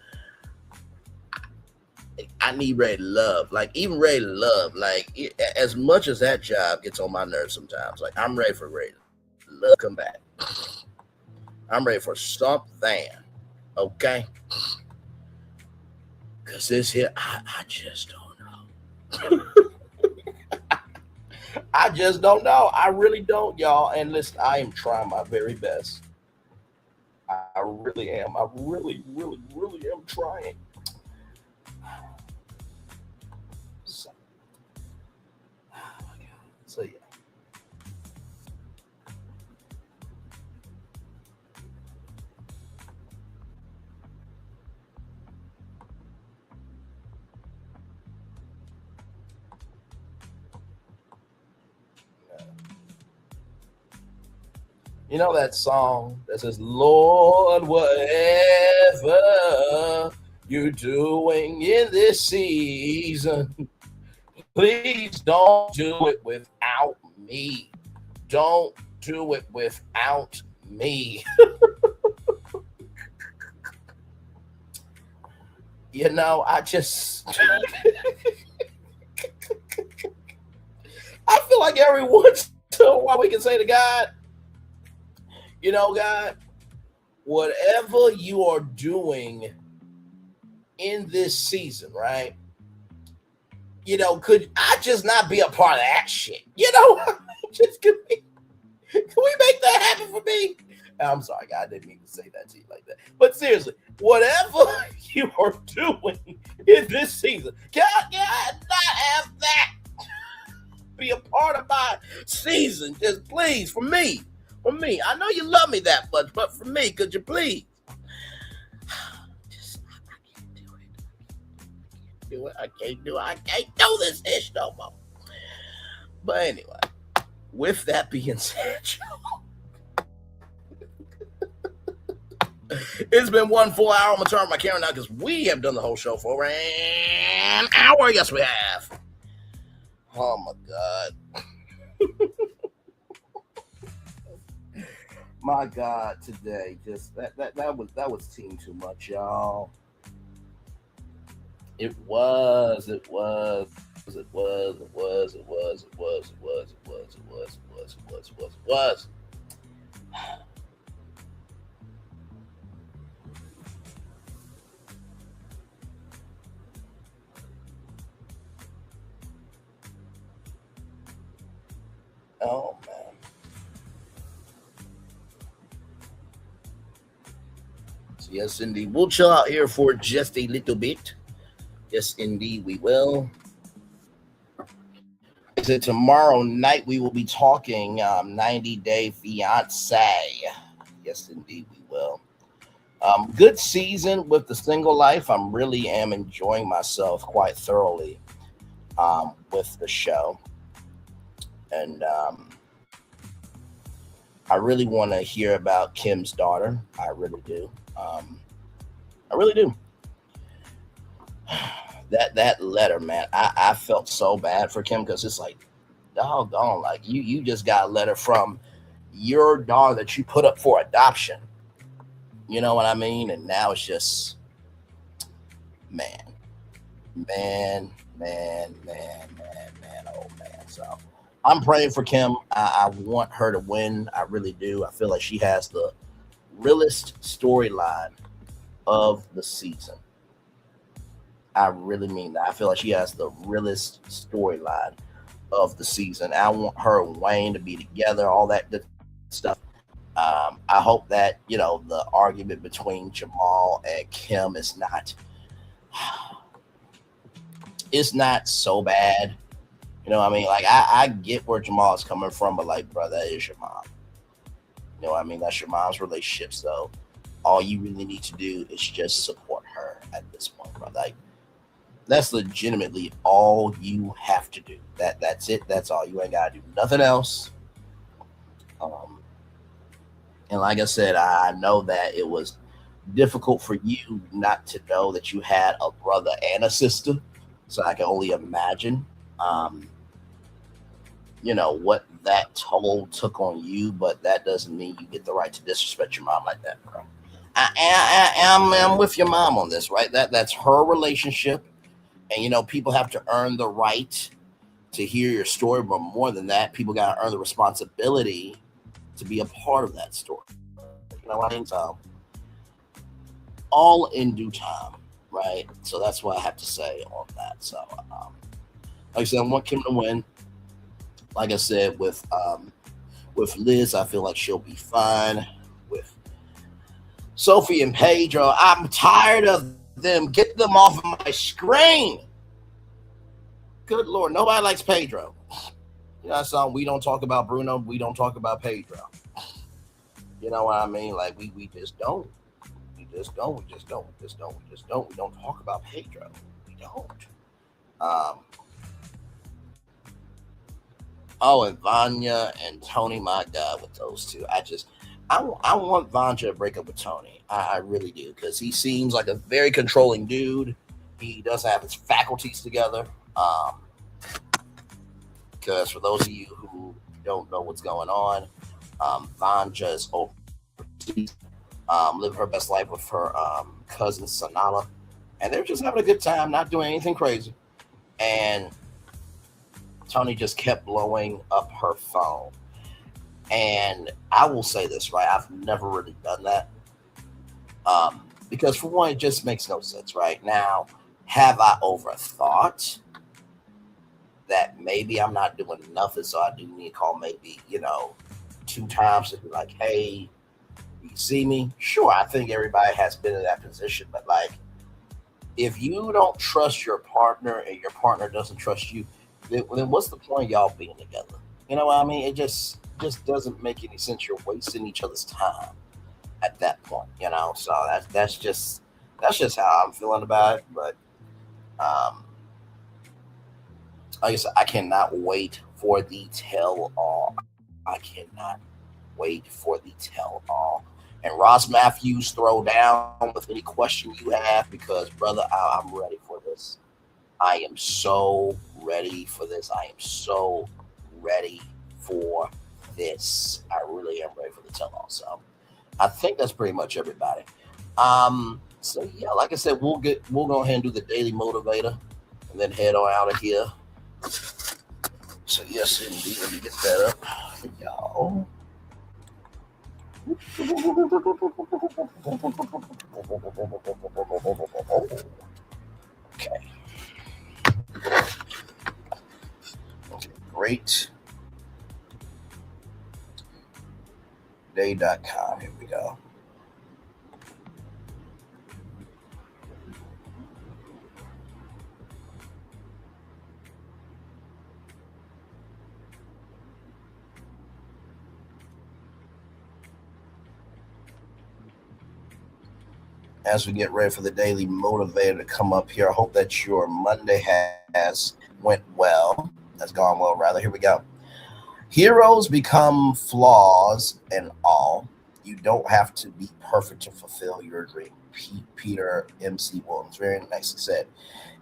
I need Ready to Love. Like, even Ready to Love, like, as much as that job gets on my nerves sometimes, like, I'm ready for Ready to Love come back. I'm ready for something, okay? Because this here, I just don't know. I just don't know. I really don't, y'all. And listen, I am trying my very best. I really am. I really am trying. So yeah. You know that song that says, Lord, whatever you're doing in this season, please don't do it without me. Don't do it without me. You know, I just... I feel like every once in a while we can say to God, you know, God, whatever you are doing in this season, right? You know, could I just not be a part of that shit? You know, just can we make that happen for me? I'm sorry, God, I didn't mean to say that to you like that. But seriously, whatever you are doing in this season, can I not have that be a part of my season? Just please, for me. For me, I know you love me that much, but for me, could you please? I can't do it. I can't do this ish no more. But anyway, with that being said, it's been 1 full hour. I'm gonna turn my camera now because we have done the whole show for an hour. Yes, we have. Oh my God. My God, today, just that was team too much, y'all. It was. Oh man. Yes, indeed. We'll chill out here for just a little bit. Yes, indeed, we will. So tomorrow night we will be talking 90 Day Fiancé. Yes, indeed, we will. Good season with the single life. I really am enjoying myself quite thoroughly with the show. And I really want to hear about Kim's daughter. I really do. I really do. That letter, man, I felt so bad for Kim because it's like, doggone, like you just got a letter from your daughter that you put up for adoption. You know what I mean? And now it's just man, oh man. So I'm praying for Kim. I want her to win. I really do. I feel like she has the realest storyline of the season. I really mean that. I feel like she has the realest storyline of the season. I want her and Wayne to be together, all that good stuff. I hope that, the argument between Jamal and Kim is not so bad. You know what I mean? Like, I get where Jamal is coming from, but like, bro, that is your mom. You know what I mean? That's your mom's relationship. So all you really need to do is just support her at this point, bro. Like, that's legitimately all you have to do. That's it. That's all. You ain't gotta do nothing else. And like I said, I know that it was difficult for you not to know that you had a brother and a sister. So I can only imagine, what that toll took on you. But that doesn't mean you get the right to disrespect your mom like that, bro. I'm with your mom on this, right? That's her relationship. And, people have to earn the right to hear your story. But more than that, people got to earn the responsibility to be a part of that story. You know what I mean? So, all in due time, right? So that's what I have to say on that. So, like I said, I want Kim to win. Like I said, with Liz, I feel like she'll be fine. With Sophie and Pedro, I'm tired of them. Get them off of my screen. Good Lord, nobody likes Pedro. So we don't talk about Bruno. We don't talk about Pedro. You know what I mean? Like we just don't. We don't talk about Pedro. We don't. And Vanya and Tony, my God, with those two. I want Vanya to break up with Tony. I really do, because he seems like a very controlling dude. He doesn't have his faculties together. Because for those of you who don't know what's going on, Vanya is overseas, living her best life with her cousin Sanala, and they're just having a good time, not doing anything crazy. And Tony just kept blowing up her phone. And I will say this, right? I've never really done that. Because for one, it just makes no sense, right? Now, have I overthought that maybe I'm not doing enough, and so I do need to call maybe, 2 times to be like, hey, you see me? Sure, I think everybody has been in that position, but like, if you don't trust your partner and your partner doesn't trust you, then what's the point of y'all being together? You know what I mean? It just doesn't make any sense. You're wasting each other's time at that point, So that's just how I'm feeling about it. But like I said, I cannot wait for the tell-all. I cannot wait for the tell-all. And Ross Matthews, throw down with any question you have, because, brother, I'm ready for this. I am so ready for this. I am so ready for this. I really am ready for the tell-all. So I think that's pretty much everybody. So yeah, like I said, we'll go ahead and do the daily motivator and then head on out of here. So yes, indeed, let me get that up for y'all. Okay. Great. Day.com. Here we go. As we get ready for the daily motivator to come up here, I hope that your Monday has went well. Has gone well, rather. Here we go. Heroes become flaws and all. You don't have to be perfect to fulfill your dream. Peter M.C. Williams. Very nicely said.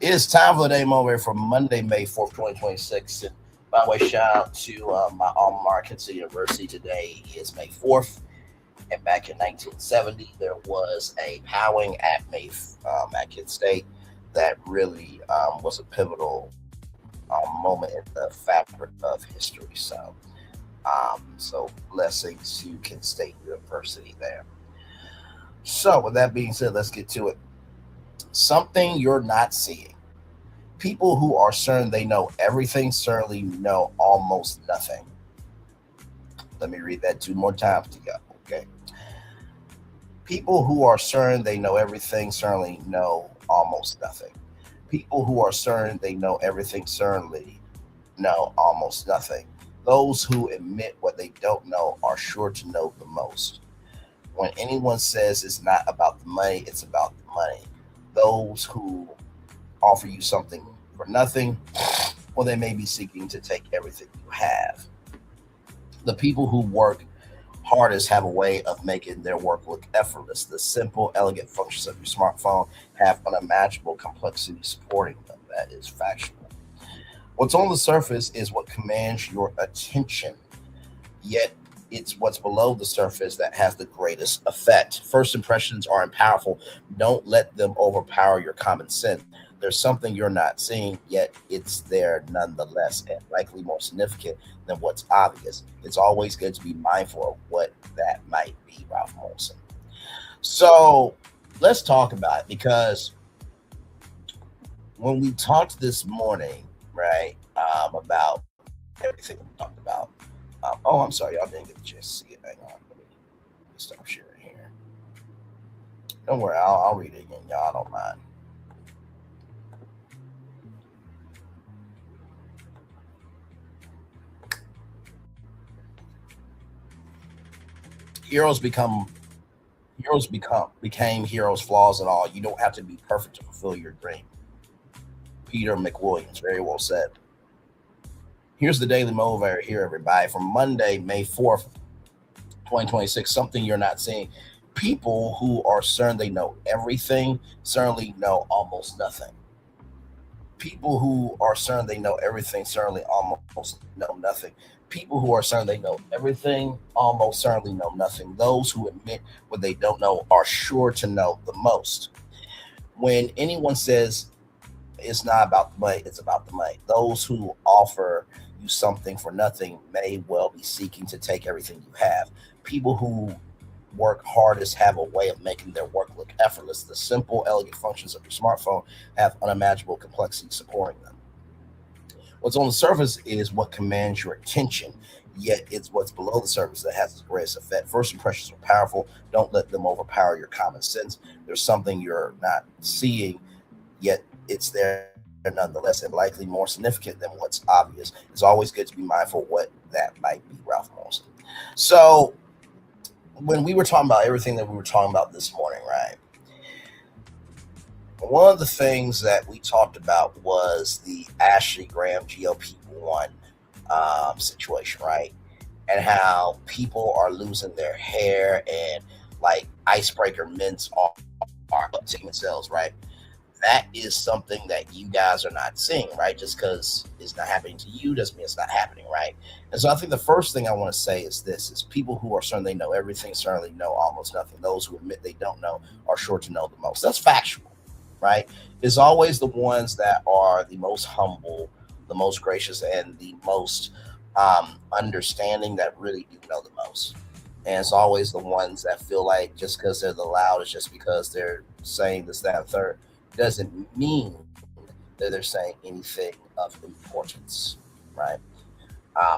It is time for the daily motivator for Monday, May 4th, 2026. And By the way, shout out to my alma mater, Kent State University. Today is May 4th. And back in 1970, there was a powing at Kent State that really was a pivotal moment in the fabric of history. So blessings to Kent State University there. So with that being said, let's get to it. Something you're not seeing. People who are certain they know everything certainly know almost nothing. Let me read that 2 more times to you. Okay. People who are certain they know everything certainly know almost nothing. People who are certain they know everything certainly know almost nothing. Those who admit what they don't know are sure to know the most. When anyone says it's not about the money, it's about the money. Those who offer you something for nothing, well, they may be seeking to take everything you have. The people who work hardest have a way of making their work look effortless. The simple, elegant functions of your smartphone have unimaginable complexity supporting them. That is factual. What's on the surface is what commands your attention, yet it's what's below the surface that has the greatest effect. First impressions are powerful. Don't let them overpower your common sense. There's something you're not seeing, yet it's there nonetheless, and likely more significant than what's obvious. It's always good to be mindful of what that might be, Ralph Molson. So let's talk about it, because when we talked this morning, right, about everything we talked about. I'm sorry, y'all didn't get the chance to see it. Hang on, let me stop sharing here. Don't worry, I'll read it again, y'all. I don't mind. Became heroes, flaws and all. You don't have to be perfect to fulfill your dream. Peter McWilliams, very well said. Here's the Daily Motivator here, everybody. From Monday, May 4th, 2026, something you're not seeing. People who are certain they know everything certainly know almost nothing. People who are certain they know everything certainly almost know nothing. People who are certain they know everything almost certainly know nothing. Those who admit what they don't know are sure to know the most. When anyone says it's not about the money, it's about the money. Those who offer you something for nothing may well be seeking to take everything you have. People who work hardest have a way of making their work look effortless. The simple, elegant functions of your smartphone have unimaginable complexity supporting them. What's on the surface is what commands your attention, yet it's what's below the surface that has the greatest effect. First impressions are powerful. Don't let them overpower your common sense. There's something you're not seeing, yet it's there nonetheless, and likely more significant than what's obvious. It's always good to be mindful what that might be, Ralph Molson. So when we were talking about everything that we were talking about this morning, right, one of the things that we talked about was the Ashley Graham GOP1 situation, right, and how people are losing their hair and like icebreaker mints are taking themselves, right? That is something that you guys are not seeing, right? Just because it's not happening to you doesn't mean it's not happening, right? And so I think the first thing I want to say is this, is people who are certain they know everything certainly know almost nothing. Those who admit they don't know are sure to know the most. That's factual, right? It's always the ones that are the most humble, the most gracious, and the most understanding that really do know the most. And it's always the ones that feel like just because they're the loudest, just because they're saying this, that, and third, doesn't mean that they're saying anything of importance, right?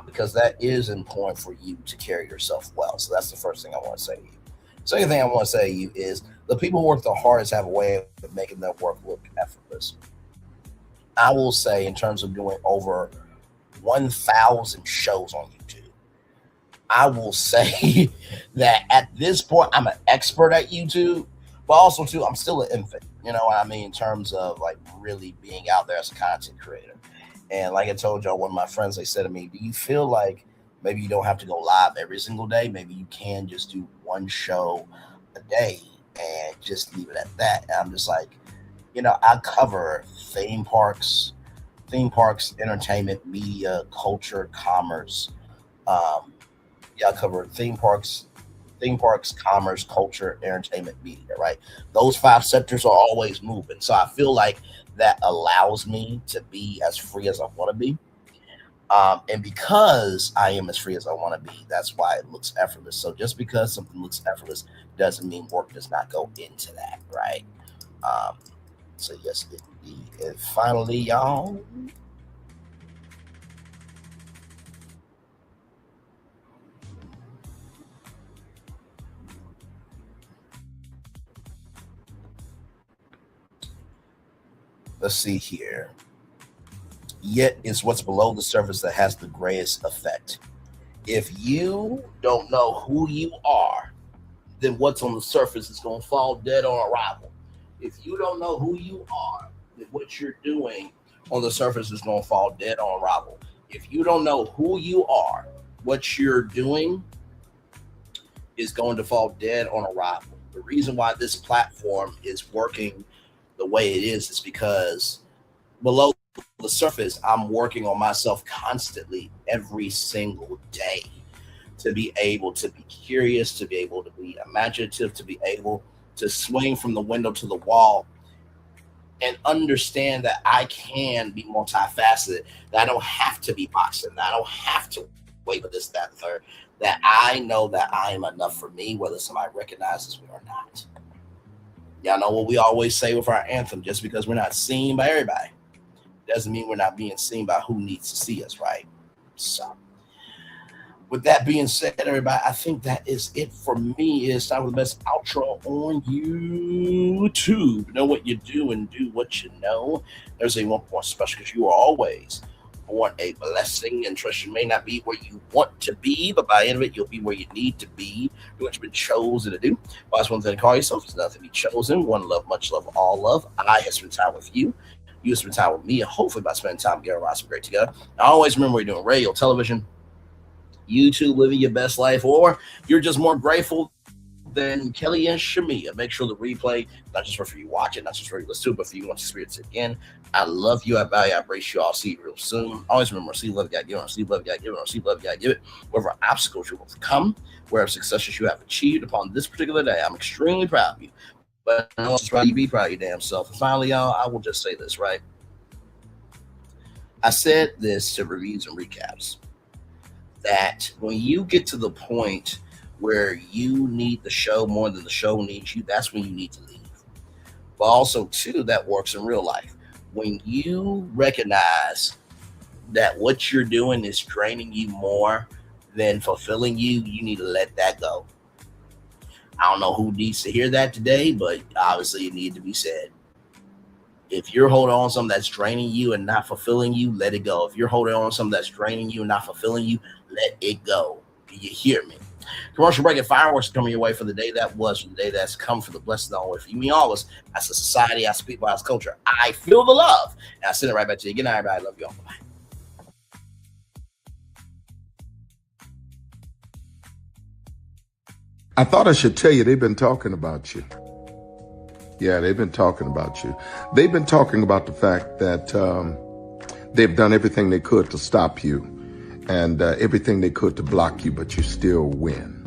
Because that is important for you to carry yourself well. So that's the first thing I want to say to you. Second thing I want to say to you is the people who work the hardest have a way of making their work look effortless. I will say, in terms of doing over 1,000 shows on YouTube, I will say that at this point, I'm an expert at YouTube, but also too, I'm still an infant. You know what I mean? In terms of like really being out there as a content creator. And like I told y'all, one of my friends, they said to me, do you feel like maybe you don't have to go live every single day? Maybe you can just do one show a day and just leave it at that. And I'm just like, you know, I cover theme parks, theme parks, entertainment, media, culture, commerce. Yeah, I covered theme parks, commerce, culture, entertainment, media, right? Those 5 sectors are always moving. So I feel like that allows me to be as free as I want to be. And because I am as free as I want to be, that's why it looks effortless. So just because something looks effortless doesn't mean work does not go into that, right? So yes, indeed. And finally, y'all, let's see here. Yet it's what's below the surface that has the greatest effect. If you don't know who you are, then what's on the surface is going to fall dead on arrival. If you don't know who you are, then what you're doing on the surface is going to fall dead on arrival. If you don't know who you are, what you're doing is going to fall dead on arrival. The reason why this platform is working the way it is because below the surface, I'm working on myself constantly every single day to be able to be curious, to be able to be imaginative, to be able to swing from the window to the wall and understand that I can be multifaceted, that I don't have to be boxing, that I don't have to wait for this, that, and third, that I know that I am enough for me, whether somebody recognizes me or not. Y'all know what we always say with our anthem, just because we're not seen by everybody doesn't mean we're not being seen by who needs to see us, right? So with that being said, everybody, I think that is it for me. It's time for the best outro on YouTube. Know what you do and do what you know. There's a 1 point special because you are always born a blessing, and trust you may not be where you want to be, but by the end of it, you'll be where you need to be. Do what you've been chosen to do. Last one thing to call yourself is nothing to be chosen. One love, much love, all love. I have spent time with you. You spend time with me, and hopefully by spending time together, we'll some great together. Now, always remember you're doing radio, television, YouTube, living your best life, or you're just more grateful than Kelly and Shamia. Make sure the replay, not just for you watch it, not just for you listen to it, but for you want to experience it again. I love you, I value, I embrace you. I'll see you real soon. Always remember, see love, you gotta give it, see love, you gotta give it, see love, you gotta give it. Wherever obstacles you overcome, wherever successes you have achieved upon this particular day, I'm extremely proud of you. But I want to be proud of your damn self. And finally, y'all, I will just say this, right? I said this to reviews and recaps, that when you get to the point where you need the show more than the show needs you, that's when you need to leave. But also, too, that works in real life. When you recognize that what you're doing is draining you more than fulfilling you, you need to let that go. I don't know who needs to hear that today, but obviously it needed to be said. If you're holding on to something that's draining you and not fulfilling you, let it go. If you're holding on to something that's draining you and not fulfilling you, let it go. Do you hear me? Commercial break and fireworks coming your way for the day that was, for the day that's come, for the blessing all the way for you, me, all of us, as a society, as people, as culture. I feel the love. And I send it right back to you. Good night, everybody. I love you all. Bye. I thought I should tell you, they've been talking about you. Yeah, they've been talking about you. They've been talking about the fact that they've done everything they could to stop you and everything they could to block you, but you still win.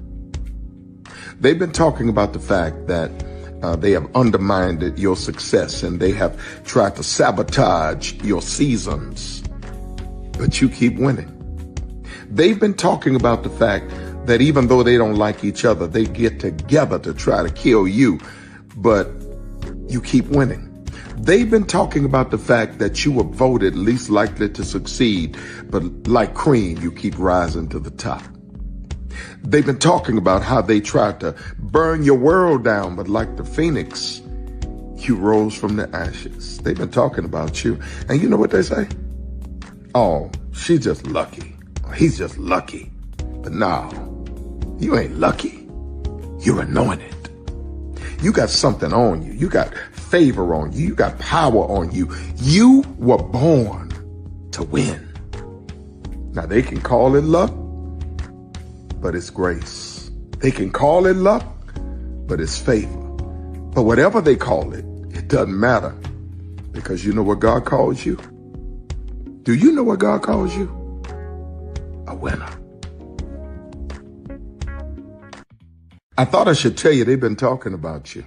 They've been talking about the fact that they have undermined your success and they have tried to sabotage your seasons, but you keep winning. They've been talking about the fact that even though they don't like each other, they get together to try to kill you, but you keep winning. They've been talking about the fact that you were voted least likely to succeed, but like cream, you keep rising to the top. They've been talking about how they tried to burn your world down, but like the phoenix, you rose from the ashes. They've been talking about you. And you know what they say? Oh, she's just lucky. He's just lucky. But no, you ain't lucky. You're anointed. You got something on you. You got favor on you. You got power on you. You were born to win. Now, they can call it luck, but it's grace. They can call it luck, but it's favor. But whatever they call it, it doesn't matter, because you know what God calls you? Do you know what God calls you? A winner. I thought I should tell you they've been talking about you.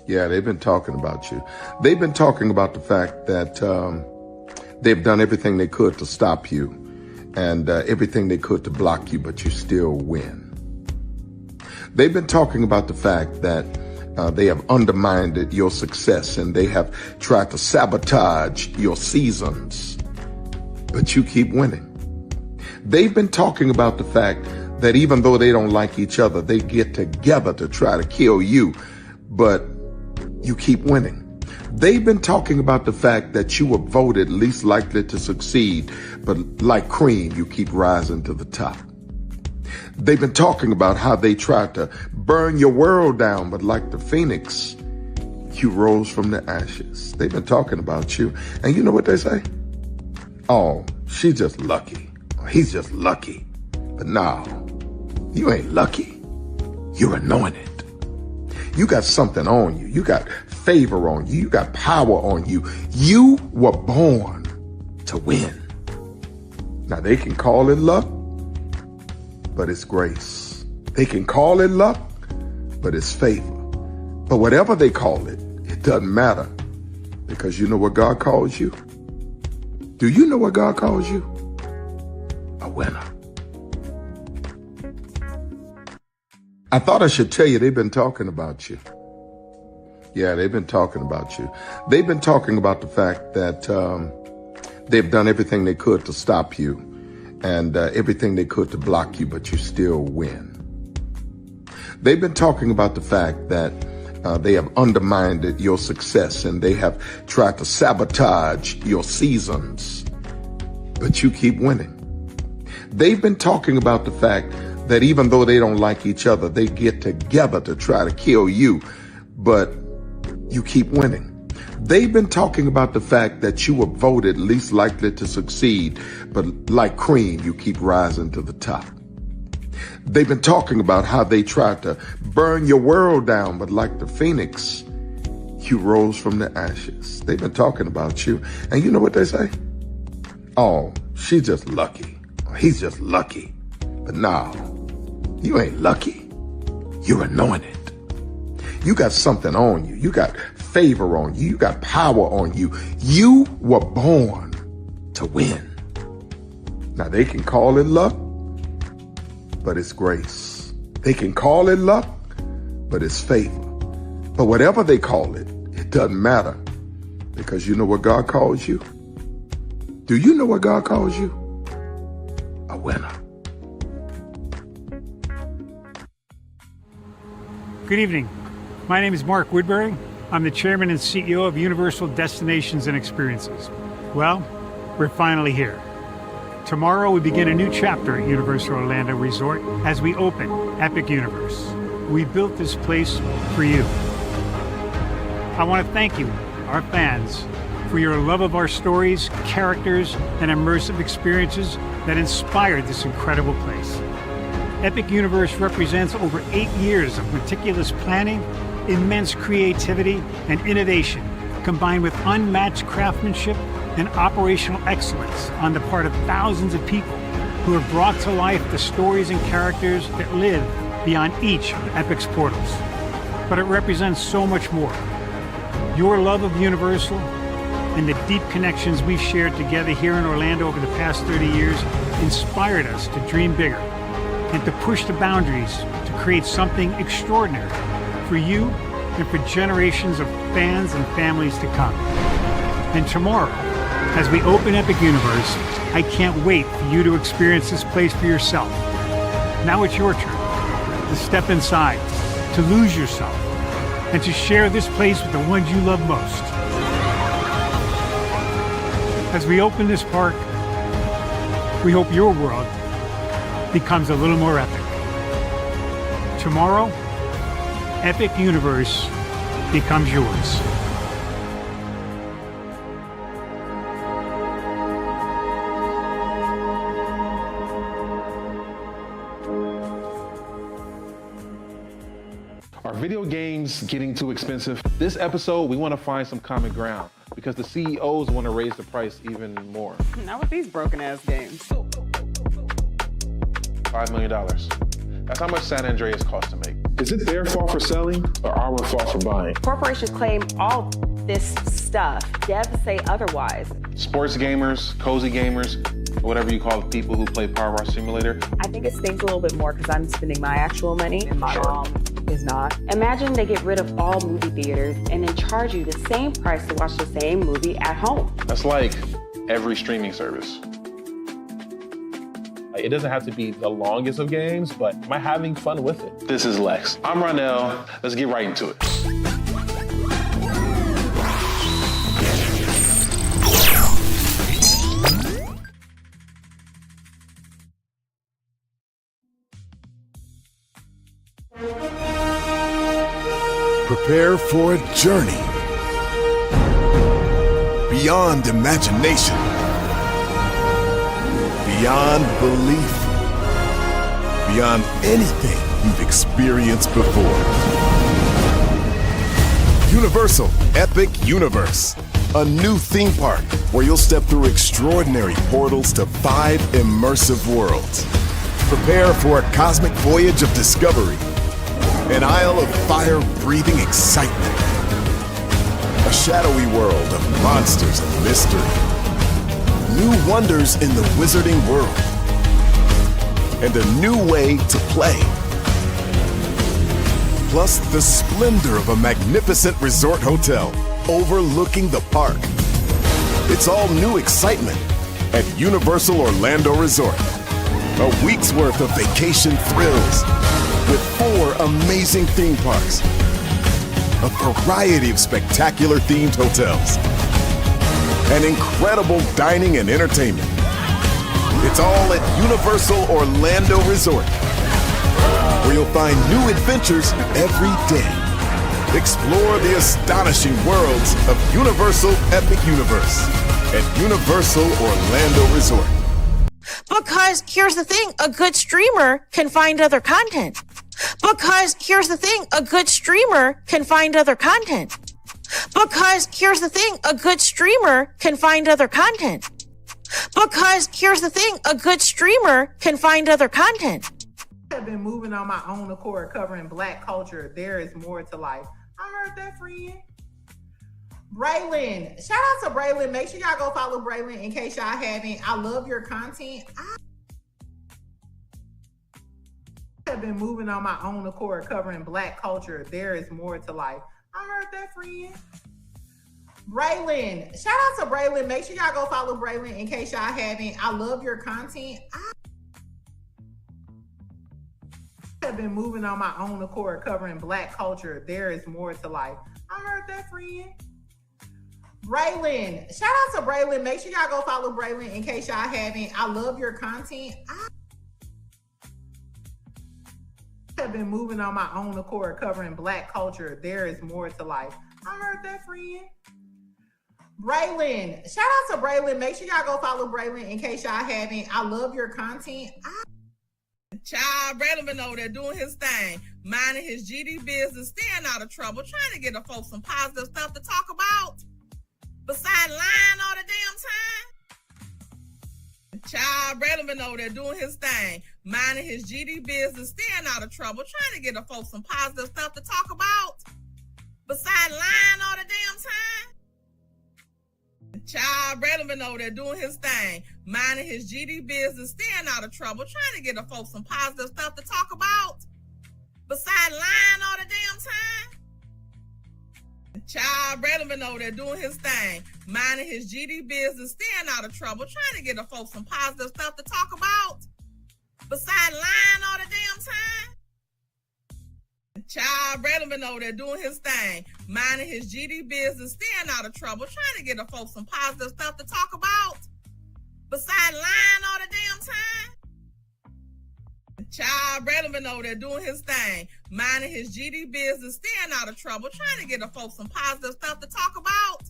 Yeah, they've been talking about you. They've been talking about the fact that they've done everything they could to stop you and everything they could to block you, but you still win. They've been talking about the fact that they have undermined your success and they have tried to sabotage your seasons, but you keep winning. They've been talking about the fact that even though they don't like each other, they get together to try to kill you, but you keep winning. They've been talking about the fact that you were voted least likely to succeed, but like cream, you keep rising to the top. They've been talking about how they tried to burn your world down, but like the phoenix, you rose from the ashes. They've been talking about you. And you know what they say? Oh, she's just lucky. He's just lucky. But no, you ain't lucky. You're anointed. You got something on you. You got favor on you. You got power on you. You were born to win. Now they can call it luck, but it's grace. They can call it luck, but it's favor. But whatever they call it, it doesn't matter, because you know what God calls you? Do you know what God calls you? A winner. I thought I should tell you they've been talking about you. Yeah, they've been talking about you. They've been talking about the fact that they've done everything they could to stop you and everything they could to block you, but you still win. They've been talking about the fact that they have undermined your success and they have tried to sabotage your seasons, but you keep winning. They've been talking about the fact that even though they don't like each other, they get together to try to kill you, but you keep winning. They've been talking about the fact that you were voted least likely to succeed, but like cream, you keep rising to the top. They've been talking about how they tried to burn your world down, but like the phoenix, you rose from the ashes. They've been talking about you. And you know what they say? Oh, she's just lucky. He's just lucky. But no, you ain't lucky. You're anointed. You got something on you. You got favor on you. You got power on you. You were born to win. Now they can call it luck, but it's grace. They can call it luck, but it's favor. But whatever they call it, it doesn't matter, because you know what God calls you? Do you know what God calls you? A winner. Good evening. My name is Mark Woodbury. I'm the chairman and CEO of Universal Destinations and Experiences. Well, we're finally here. Tomorrow we begin a new chapter at Universal Orlando Resort as we open Epic Universe. We built this place for you. I want to thank you, our fans, for your love of our stories, characters, and immersive experiences that inspired this incredible place. Epic Universe represents over 8 years of meticulous planning, immense creativity, and innovation, combined with unmatched craftsmanship and operational excellence on the part of thousands of people who have brought to life the stories and characters that live beyond each of Epic's portals. But it represents so much more. Your love of Universal and the deep connections we've shared together here in Orlando over the past 30 years inspired us to dream bigger and to push the boundaries to create something extraordinary for you and for generations of fans and families to come. And tomorrow, as we open Epic Universe, I can't wait for you to experience this place for yourself. Now it's your turn to step inside, to lose yourself, and to share this place with the ones you love most. As we open this park, we hope your world becomes a little more epic. Tomorrow, Epic Universe becomes yours. Are video games getting too expensive? This episode, we want to find some common ground. because the CEOs want to raise the price even more. Not with these broken-ass games. $5 million. That's how much San Andreas costs to make. Is it their fault for selling or our fault for buying? Corporations claim all this stuff. Devs say otherwise. Sports gamers, cozy gamers, whatever you call the people who play Power Wash Simulator. I think it stings a little bit more because I'm spending my actual money and my mom is not. Imagine they get rid of all movie theaters and then charge you the same price to watch the same movie at home. That's like every streaming service. It doesn't have to be the longest of games, but am I having fun with it? This is Lex. I'm Ronell. Let's get right into it. Prepare for a journey beyond imagination, beyond belief, beyond anything you've experienced before. Universal Epic Universe, a new theme park where you'll step through extraordinary portals to 5 immersive worlds. Prepare for a cosmic voyage of discovery, an isle of fire-breathing excitement, a shadowy world of monsters and mystery, new wonders in the wizarding world, and a new way to play. Plus the splendor of a magnificent resort hotel overlooking the park. It's all new excitement at Universal Orlando Resort. A week's worth of vacation thrills with 4 amazing theme parks, a variety of spectacular themed hotels, and incredible dining and entertainment. It's all at Universal Orlando Resort, where you'll find new adventures every day. Explore the astonishing worlds of Universal Epic Universe at Universal Orlando Resort. Because here's the thing, a good streamer can find other content. Because here's the thing, a good streamer can find other content. Because here's the thing, a good streamer can find other content. Because here's the thing, a good streamer can find other content. I have been moving on my own accord, covering Black culture. There is more to life. I heard that, friend. Braylon, shout out to Braylon. Make sure y'all go follow Braylon in case y'all haven't. I love your content. I have been moving on my own accord, covering Black culture. There is more to life. I heard that, friend. Braylon, shout out to Braylon. Make sure y'all go follow Braylon in case y'all haven't. I love your content. I have been moving on my own accord, covering Black culture. There is more to life. I heard that, friend. Braylon, shout out to Braylon. Make sure y'all go follow Braylon in case y'all haven't. I love your content. I have been moving on my own accord, covering Black culture. There is more to life. I heard that, friend. Braylon, shout out to Braylon. Make sure y'all go follow Braylon in case y'all haven't. I love your content. Child, Braylon been over there doing his thing, minding his GD business, staying out of trouble, trying to get the folks some positive stuff to talk about. Besides lying all the damn time. Child, Braylon been over there doing his thing, minding his GD business, staying out of trouble, trying to get the folks some positive stuff to talk about. Besides lying all the damn time. Child, Braylon been over there doing his thing, minding his GD business, staying out of trouble, trying to get the folks some positive stuff to talk about. Besides lying all the damn time. Child, Braylon been over there doing his thing, minding his GD business, staying out of trouble, trying to get the folks some positive stuff to talk about. Besides lying all the damn time. Child, Braylon been over there doing his thing, minding his GD business, staying out of trouble, trying to get the folks some positive stuff to talk about. Besides lying all the damn time. Child, Braylon been over there doing his thing, minding his GD business, staying out of trouble, trying to get the folks some positive stuff to talk about.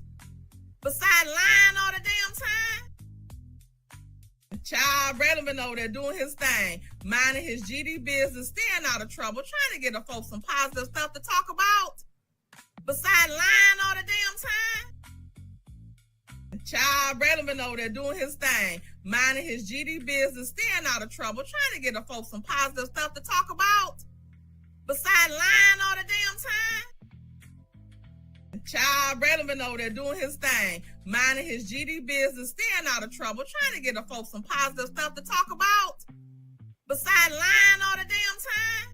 Besides lying all the damn time. Child, Braylon been over there doing his thing, minding his GD business, staying out of trouble, trying to get the folks some positive stuff to talk about. Besides lying all the damn time. Child Braylon been over there doing his thing, minding his GD business, staying out of trouble, trying to get the folks some positive stuff to talk about. Besides lying all the damn time. Child Braylon been over there doing his thing, minding his GD business, staying out of trouble, trying to get the folks some positive stuff to talk about. Besides lying all the damn time.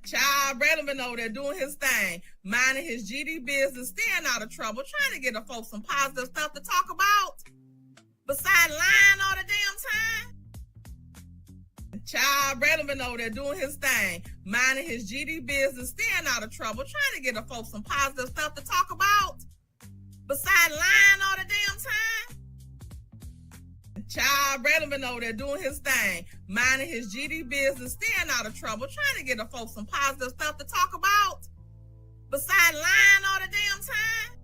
Child Braylon been over there doing his thing, minding his GD business, staying out of trouble, trying to get the folks some positive stuff to talk about. Besides lying all the damn time. Child Braylon been over there doing his thing, minding his GD business, staying out of trouble, trying to get the folks some positive stuff to talk about. Besides lying all the damn time. Child Braylon been over there doing his thing, minding his GD business, staying out of trouble, trying to get the folks some positive stuff to talk about. Besides lying all the damn time.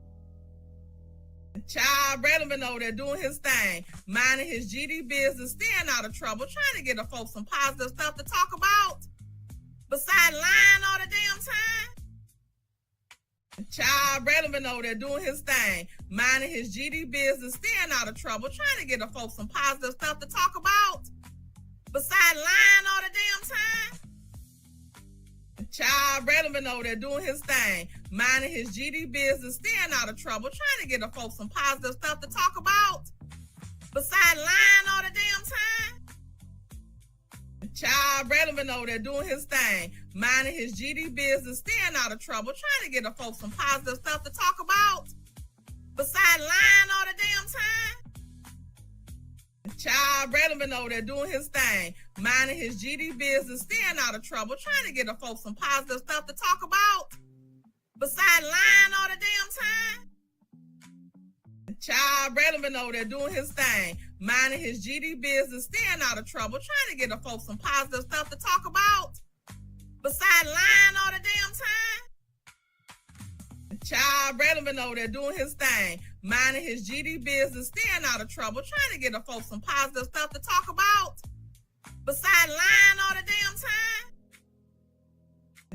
Child Braylon been over there doing his thing, minding his GD business, staying out of trouble, trying to get the folks some positive stuff to talk about. Besides lying all the damn time. Child Braylon been over there doing his thing, minding his GD business, staying out of trouble, trying to get the folks some positive stuff to talk about. Besides lying all the damn time. Child Braylon been over there doing his thing, minding his GD business, staying out of trouble, trying to get the folks some positive stuff to talk about. Besides lying all the damn time. Child Braylon been over there doing his thing, minding his GD business, staying out of trouble, trying to get the folks some positive stuff to talk about. Besides lying all the damn time. Child Braylon been over there doing his thing, minding his GD business, staying out of trouble, trying to get the folks some positive stuff to talk about. Besides lying all the damn time. Child Braylon been over there doing his thing, minding his GD business, staying out of trouble, trying to get the folks some positive stuff to talk about. Besides lying all the damn time. Child Braylon been over there doing his thing, minding his GD business, staying out of trouble, trying to get the folks some positive stuff to talk about. Besides lying all the damn time.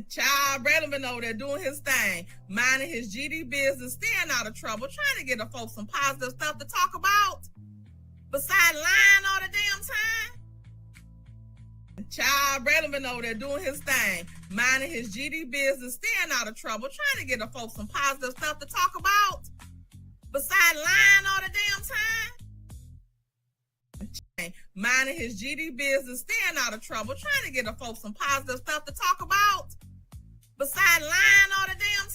Child Braylon been over there doing his thing, minding his GD business, staying out of trouble, trying to get the folks some positive stuff to talk about. Besides lying all the damn time. Child Braylon been over there doing his thing, minding his GD business, staying out of trouble, trying to get the folks some positive stuff to talk about. Besides lying all the damn time. Minding his GD business, staying out of trouble, trying to get the folks some positive stuff to talk about. Besides lying all the damn